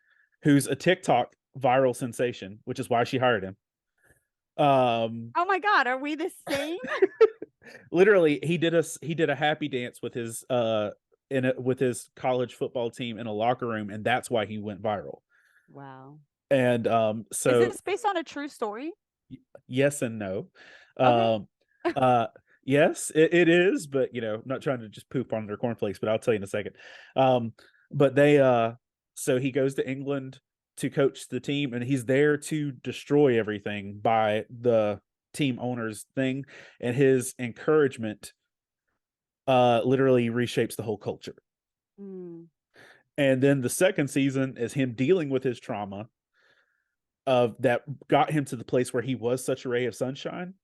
Speaker 1: who's a TikTok viral sensation, which is why she hired him.
Speaker 2: Oh my God. Are we the same?
Speaker 1: Literally, he did a happy dance with his with his college football team in a locker room, and that's why he went viral.
Speaker 2: Wow.
Speaker 1: And
Speaker 2: Is
Speaker 1: so
Speaker 2: this based on a true story?
Speaker 1: yes and no.
Speaker 2: Okay.
Speaker 1: Um, uh, yes, it is, but I'm not trying to just poop on their cornflakes, but I'll tell you in a second. Um, but so he goes to England to coach the team, and he's there to destroy everything by the team owner's thing, and his encouragement literally reshapes the whole culture.
Speaker 2: Mm.
Speaker 1: And then the second season is him dealing with his trauma of that got him to the place where he was such a ray of sunshine.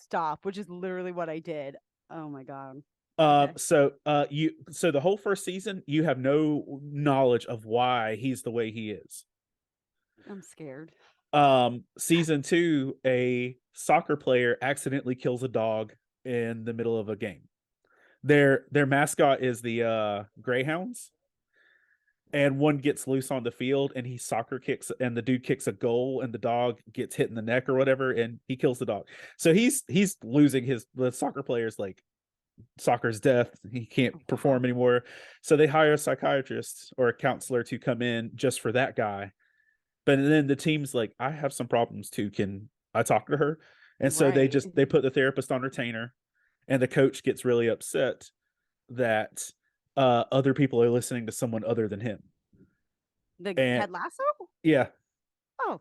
Speaker 2: Stop, which is literally what I did. Oh my God. Okay.
Speaker 1: So the whole first season you have no knowledge of why he's the way he is.
Speaker 2: I'm scared.
Speaker 1: Season 2, a soccer player accidentally kills a dog in the middle of a game. Their mascot is the Greyhounds, and one gets loose on the field, and he soccer kicks, and the dude kicks a goal, and the dog gets hit in the neck or whatever, and he kills the dog. So he's losing the soccer player's like soccer's death. He can't
Speaker 2: Oh,
Speaker 1: perform
Speaker 2: wow.
Speaker 1: anymore. So they hire a psychiatrist or a counselor to come in just for that guy. But then the team's like, I have some problems too. Can I talk to her? And so
Speaker 2: Right.
Speaker 1: they put the therapist on retainer, and the coach gets really upset that other people are listening to someone other than him.
Speaker 2: The
Speaker 1: And
Speaker 2: Ted Lasso?
Speaker 1: yeah.
Speaker 2: Oh,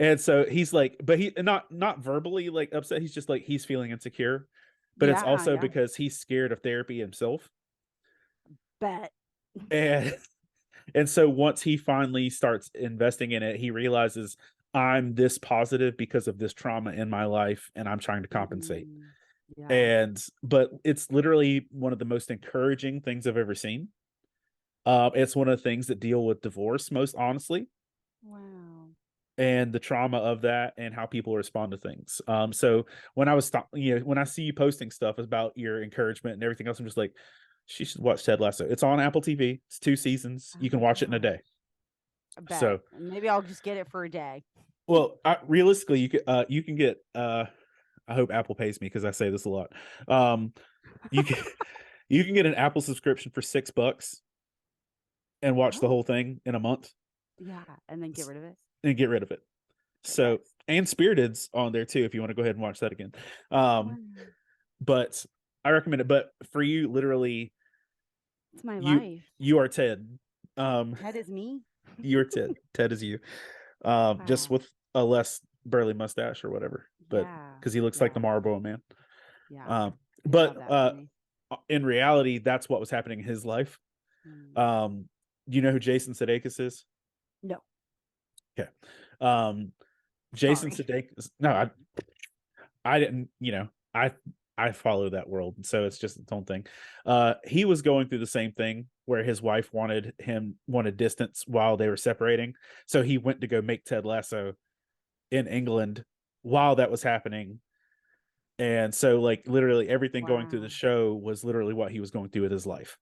Speaker 1: And so he's like, but he not verbally like upset. He's just like he's feeling insecure, but it's
Speaker 2: yeah,
Speaker 1: also
Speaker 2: yeah.
Speaker 1: because he's scared of therapy himself.
Speaker 2: Bet.
Speaker 1: And and so once he finally starts investing in it, he realizes I'm this positive because of this trauma in my life, and I'm trying to compensate.
Speaker 2: Mm, yeah.
Speaker 1: And but it's literally one of the most encouraging things I've ever seen. It's one of the things that deal with divorce most honestly,
Speaker 2: Wow.
Speaker 1: and the trauma of that, and how people respond to things. So when I was when I see you posting stuff about your encouragement and everything else, I'm just like, she should watch Ted Lasso. It's on Apple TV. It's 2 seasons. You can watch it in a
Speaker 2: Oh,
Speaker 1: day.
Speaker 2: I bet.
Speaker 1: So,
Speaker 2: Maybe I'll just get it for a day.
Speaker 1: well, realistically, you can get. I hope Apple pays me because I say this a lot. You can you can get an Apple subscription for $6 and watch the
Speaker 2: Oh,
Speaker 1: whole thing in a month
Speaker 2: yeah. And then get rid of it.
Speaker 1: and get rid of it.
Speaker 2: Okay,
Speaker 1: So,
Speaker 2: nice.
Speaker 1: and Spirited's on there too if you want to go ahead and watch that again. Um,
Speaker 2: Wow.
Speaker 1: but I recommend it. But for you, literally,
Speaker 2: It's my
Speaker 1: You
Speaker 2: life.
Speaker 1: you are Ted.
Speaker 2: Ted is me.
Speaker 1: You're Ted. Ted is you. Just
Speaker 2: Wow.
Speaker 1: with a less burly mustache or whatever, but
Speaker 2: Yeah.
Speaker 1: because he looks like the
Speaker 2: Yeah.
Speaker 1: Marlboro Man.
Speaker 2: Yeah.
Speaker 1: Um,
Speaker 2: I
Speaker 1: but
Speaker 2: love that for me.
Speaker 1: in reality, that's what was happening in his life.
Speaker 2: Mm.
Speaker 1: Do you know who Jason Sudeikis is?
Speaker 2: No.
Speaker 1: Okay. Um, Jason
Speaker 2: Sorry.
Speaker 1: Sudeikis. No, I didn't. I follow that world, so it's just its own thing. He was going through the same thing where his wife wanted distance while they were separating, so he went to go make Ted Lasso in England while that was happening. And so, like, literally everything going through the
Speaker 2: Wow.
Speaker 1: show was literally what he was going through with his life.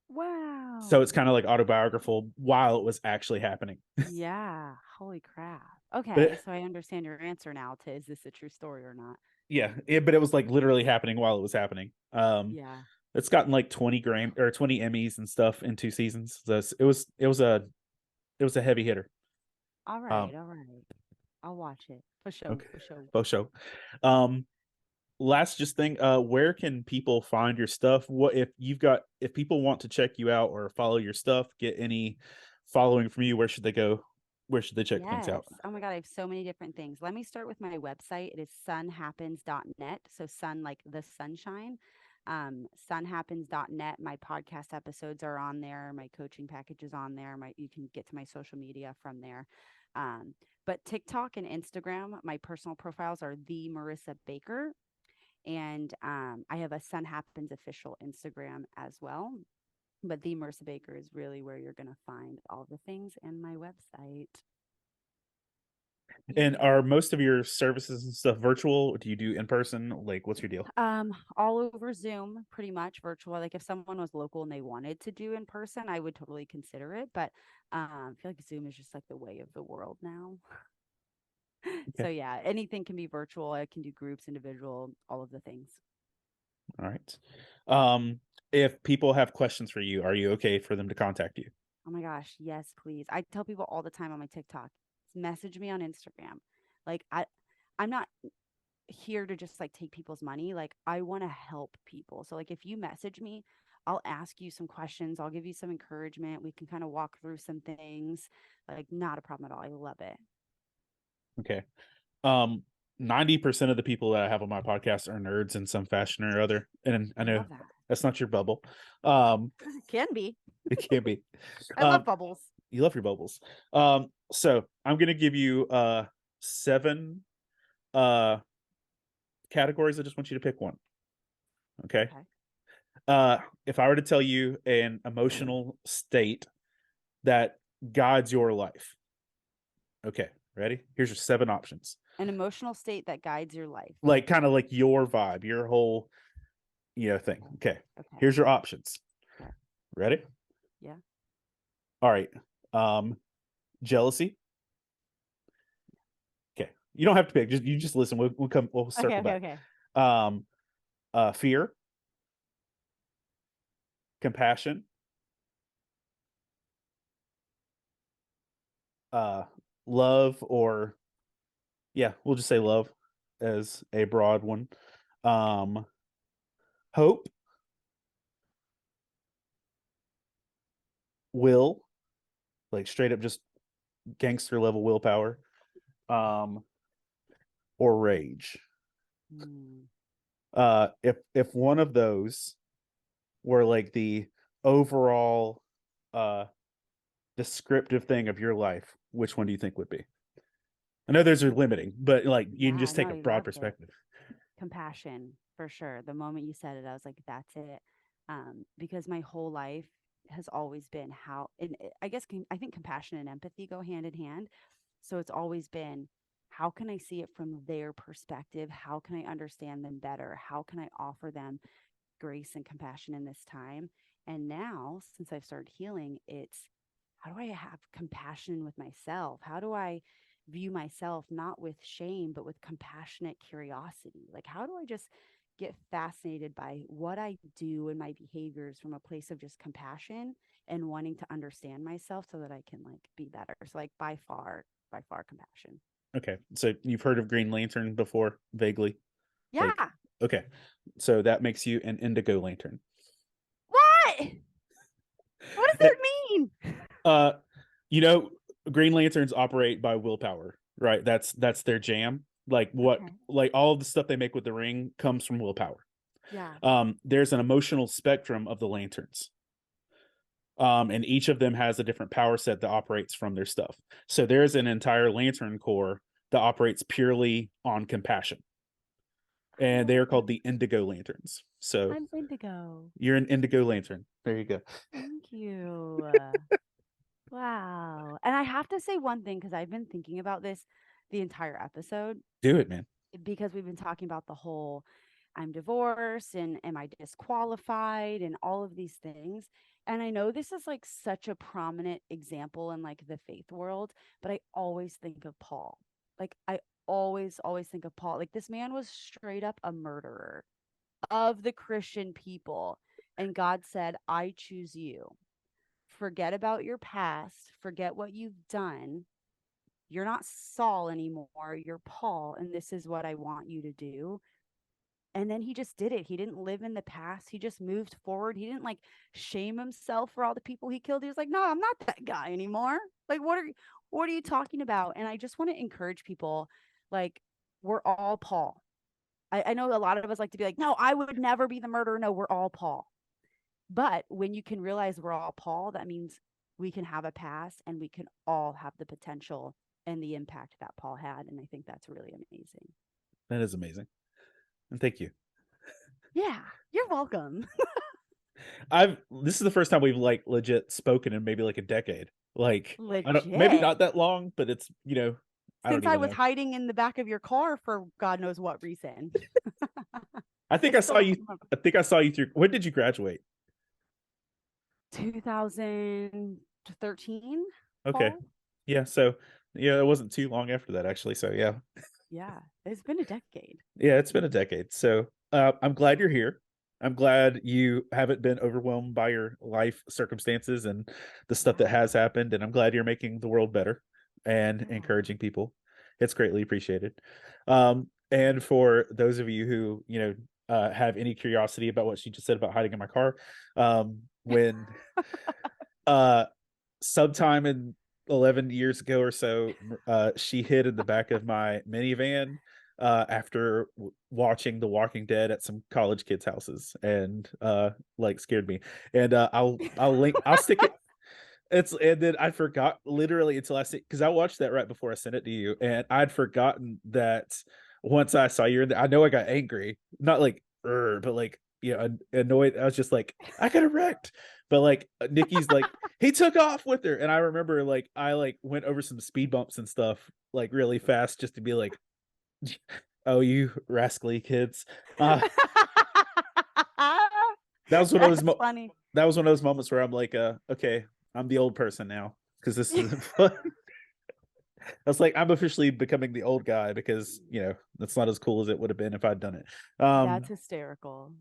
Speaker 1: So it's
Speaker 2: Wow.
Speaker 1: kind of like autobiographical while it was actually happening.
Speaker 2: Yeah. Holy crap.
Speaker 1: But
Speaker 2: Okay. So I understand your answer now to is this a true story or not?
Speaker 1: but it was like literally happening while it was happening.
Speaker 2: Yeah.
Speaker 1: It's gotten like 20 Emmys and stuff in 2 seasons. So it was a heavy hitter.
Speaker 2: All right.
Speaker 1: Um,
Speaker 2: All right. I'll watch it. For sure.
Speaker 1: okay,
Speaker 2: For sure.
Speaker 1: both show. Um, Last just thing, where can people find your stuff? If people want to check you out or follow your stuff, get any following from you, where should they go? Where should they check things
Speaker 2: Yes.
Speaker 1: out?
Speaker 2: Oh my God, I have so many different things. Let me start with my website. It is sunhappens.net. So sun like the sunshine. Sunhappens.net. My podcast episodes are on there. My coaching package is on there. You can get to my social media from there. Um, but TikTok and Instagram, my personal profiles are the Marissa Baker. And I have a Sun Happens official Instagram as well. But the Marissa Baker is really where you're going to find all the things and my website.
Speaker 1: And
Speaker 2: Yeah.
Speaker 1: are most of your services and stuff virtual? Do you do in person? Like, what's your deal?
Speaker 2: All over Zoom, pretty much virtual. Like if someone was local and they wanted to do in person, I would totally consider it. But I feel like Zoom is just like the way of the world now. So
Speaker 1: Okay.
Speaker 2: yeah, anything can be virtual. I can do groups, individual, all of the things.
Speaker 1: All right. If people have questions for you, are you okay for them to contact you?
Speaker 2: Oh my gosh, yes, please. I tell people all the time on my TikTok, message me on Instagram. Like I'm not here to just like take people's money. Like I want to help people. So like if you message me, I'll ask you some questions. I'll give you some encouragement. We can kind of walk through some things. Like not a problem at all. I love it.
Speaker 1: Okay. Um, 90% of the people that I have on my podcast are nerds in some fashion or other. And I
Speaker 2: I
Speaker 1: know
Speaker 2: love that.
Speaker 1: that's not your bubble. Um,
Speaker 2: Can be.
Speaker 1: it can be.
Speaker 2: I love
Speaker 1: Um,
Speaker 2: bubbles.
Speaker 1: you love your bubbles. So I'm gonna give you seven uh categories. I just want you to pick one. Okay.
Speaker 2: Okay.
Speaker 1: If I were to tell you an emotional state that guides your life. Okay, ready? Here's your seven options.
Speaker 2: An emotional state that guides your life.
Speaker 1: Like kind of like your vibe, your whole thing.
Speaker 2: Okay.
Speaker 1: Okay.
Speaker 2: Okay.
Speaker 1: Here's your options.
Speaker 2: Okay.
Speaker 1: Ready?
Speaker 2: Yeah.
Speaker 1: All right. Jealousy. Okay. You don't have to pick. You just listen. We'll
Speaker 2: Okay.
Speaker 1: circle
Speaker 2: Okay.
Speaker 1: back.
Speaker 2: Okay.
Speaker 1: Um Fear, compassion, uh love, or yeah, we'll just say love as a broad one. Um Hope, will, like straight up just gangster level willpower, um or rage.
Speaker 2: Hmm.
Speaker 1: If one of those were like the overall uh descriptive thing of your life, which one do you think would be? I know those are limiting, but like you can
Speaker 2: Yeah.
Speaker 1: just
Speaker 2: No,
Speaker 1: take a
Speaker 2: I
Speaker 1: broad
Speaker 2: loved it.
Speaker 1: perspective.
Speaker 2: Compassion for sure. The moment you said it, I was like, that's it. Because my whole life has always been how, and I guess I think compassion and empathy go hand in hand. So it's always been, how can I see it from their perspective? How can I understand them better? How can I offer them grace and compassion in this time? And now, since I've started healing, it's how do I have compassion with myself? How do I view myself not with shame, but with compassionate curiosity? Like, how do I just get fascinated by what I do and my behaviors from a place of just compassion and wanting to understand myself so that I can like be better? So, like, by far, compassion.
Speaker 1: Okay, so you've heard of Green Lantern before, vaguely? Like,
Speaker 2: Yeah.
Speaker 1: okay, so that makes you an Indigo Lantern.
Speaker 2: What? What does that mean?
Speaker 1: uh, you know, Green Lanterns operate by willpower, right? That's their jam. Like what,
Speaker 2: Okay.
Speaker 1: like all of the stuff they make with the ring comes from willpower.
Speaker 2: Yeah.
Speaker 1: There's an emotional spectrum of the lanterns. And each of them has a different power set that operates from their stuff. So there's an entire lantern corps that operates purely on compassion,
Speaker 2: I
Speaker 1: and they
Speaker 2: love
Speaker 1: are called
Speaker 2: that.
Speaker 1: the Indigo Lanterns. So
Speaker 2: I'm indigo.
Speaker 1: you're an Indigo Lantern. There you go.
Speaker 2: Thank you. Wow. And I have to say one thing because I've been thinking about this the entire episode
Speaker 1: Do it, man.
Speaker 2: because we've been talking about the whole I'm divorced and am I disqualified and all of these things. And I know this is like such a prominent example in like the faith world, but I always think of Paul. Like I always think of Paul. Like this man was straight up a murderer of the Christian people. And God said, I choose you. Forget about your past, forget what you've done. You're not Saul anymore. You're Paul. And this is what I want you to do. And then he just did it. He didn't live in the past. He just moved forward. He didn't like shame himself for all the people he killed. He was like, no, I'm not that guy anymore. Like, what are you talking about? And I just want to encourage people, like, we're all Paul. I know a lot of us like to be like, no, I would never be the murderer. No, we're all Paul. But when you can realize we're all Paul, that means we can have a past and we can all have the potential and the impact that Paul had. And I think that's really amazing.
Speaker 1: That is amazing. And thank you.
Speaker 2: Yeah, you're welcome.
Speaker 1: I've This is the first time we've like legit spoken in maybe like a decade. Like I don't, maybe
Speaker 2: Legit.
Speaker 1: not that long, but it's, I don't
Speaker 2: Since I
Speaker 1: even
Speaker 2: was
Speaker 1: know.
Speaker 2: hiding in the back of your car for God knows what reason.
Speaker 1: I
Speaker 2: I
Speaker 1: think I saw
Speaker 2: still
Speaker 1: you.
Speaker 2: remember.
Speaker 1: I think I saw you through. When did you graduate?
Speaker 2: 2013
Speaker 1: Okay.
Speaker 2: fall.
Speaker 1: Yeah. So yeah, it wasn't too long after that actually. So yeah,
Speaker 2: Yeah, it's been a decade.
Speaker 1: yeah, it's been a decade. So I'm glad you're here. I'm glad you haven't been overwhelmed by your life circumstances and the stuff that
Speaker 2: Yeah,
Speaker 1: has happened. And I'm glad you're making the world better and
Speaker 2: yeah.
Speaker 1: encouraging people. It's greatly appreciated. And for those of you who, have any curiosity about what she just said about hiding in my car, when uh, sometime in 11 years ago or so, she hid in the back of my minivan after watching The Walking Dead at some college kids' houses, and like scared me. And I'll stick it. It's And then I forgot literally until I see, because I watched that right before I sent it to you, and I'd forgotten that once I saw you in there, I know I got angry, not like but like, annoyed. I was just like, I got wrecked. But like Nikki's like, he took off with her, and I remember like I like went over some speed bumps and stuff like really fast just to be like, oh, you rascally kids. Uh that was one of those
Speaker 2: That's funny.
Speaker 1: that was one of those moments where I'm like, okay, I'm the old person now because this isn't fun. I was like, I'm officially becoming the old guy because that's not as cool as it would have been if I'd done it.
Speaker 2: That's
Speaker 1: Um,
Speaker 2: hysterical.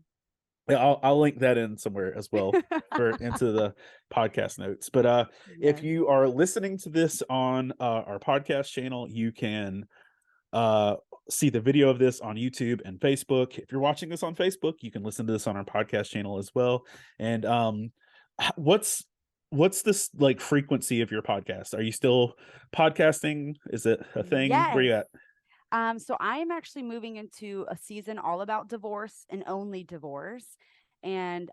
Speaker 1: yeah, I'll link that in somewhere as well for into the podcast notes. But if
Speaker 2: Yes.
Speaker 1: you are listening to this on our podcast channel, you can uh see the video of this on YouTube and Facebook. If you're watching this on Facebook, you can listen to this on our podcast channel as well. And what's this like frequency of your podcast? Are you still podcasting? Is it a thing? Where
Speaker 2: Yes.
Speaker 1: you at?
Speaker 2: So I am actually moving into a season all about divorce and only divorce. And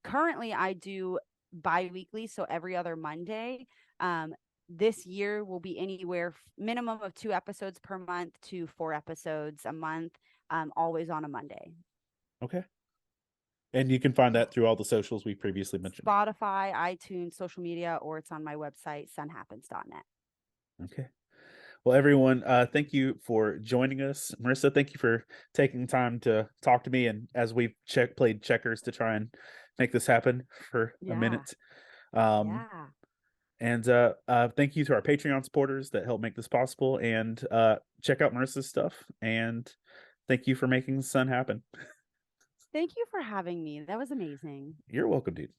Speaker 2: currently I do bi-weekly, so every other Monday. This year will be anywhere minimum of 2 episodes per month to 4 episodes a month, always on a Monday.
Speaker 1: Okay. And you can find
Speaker 2: Yeah.
Speaker 1: that through all the socials we previously mentioned.
Speaker 2: Spotify, iTunes, social media, or it's on my website, sunhappens.net.
Speaker 1: Okay. Well, everyone, thank you for joining us. Marissa, thank you for taking time to talk to me. And as we played checkers to try and make this happen for a
Speaker 2: Yeah.
Speaker 1: minute. Um,
Speaker 2: Yeah.
Speaker 1: and thank you to our Patreon supporters that help make this possible. And check out Marissa's stuff. And thank you for making the sun happen.
Speaker 2: Thank you for having me. That was amazing.
Speaker 1: You're welcome, dude.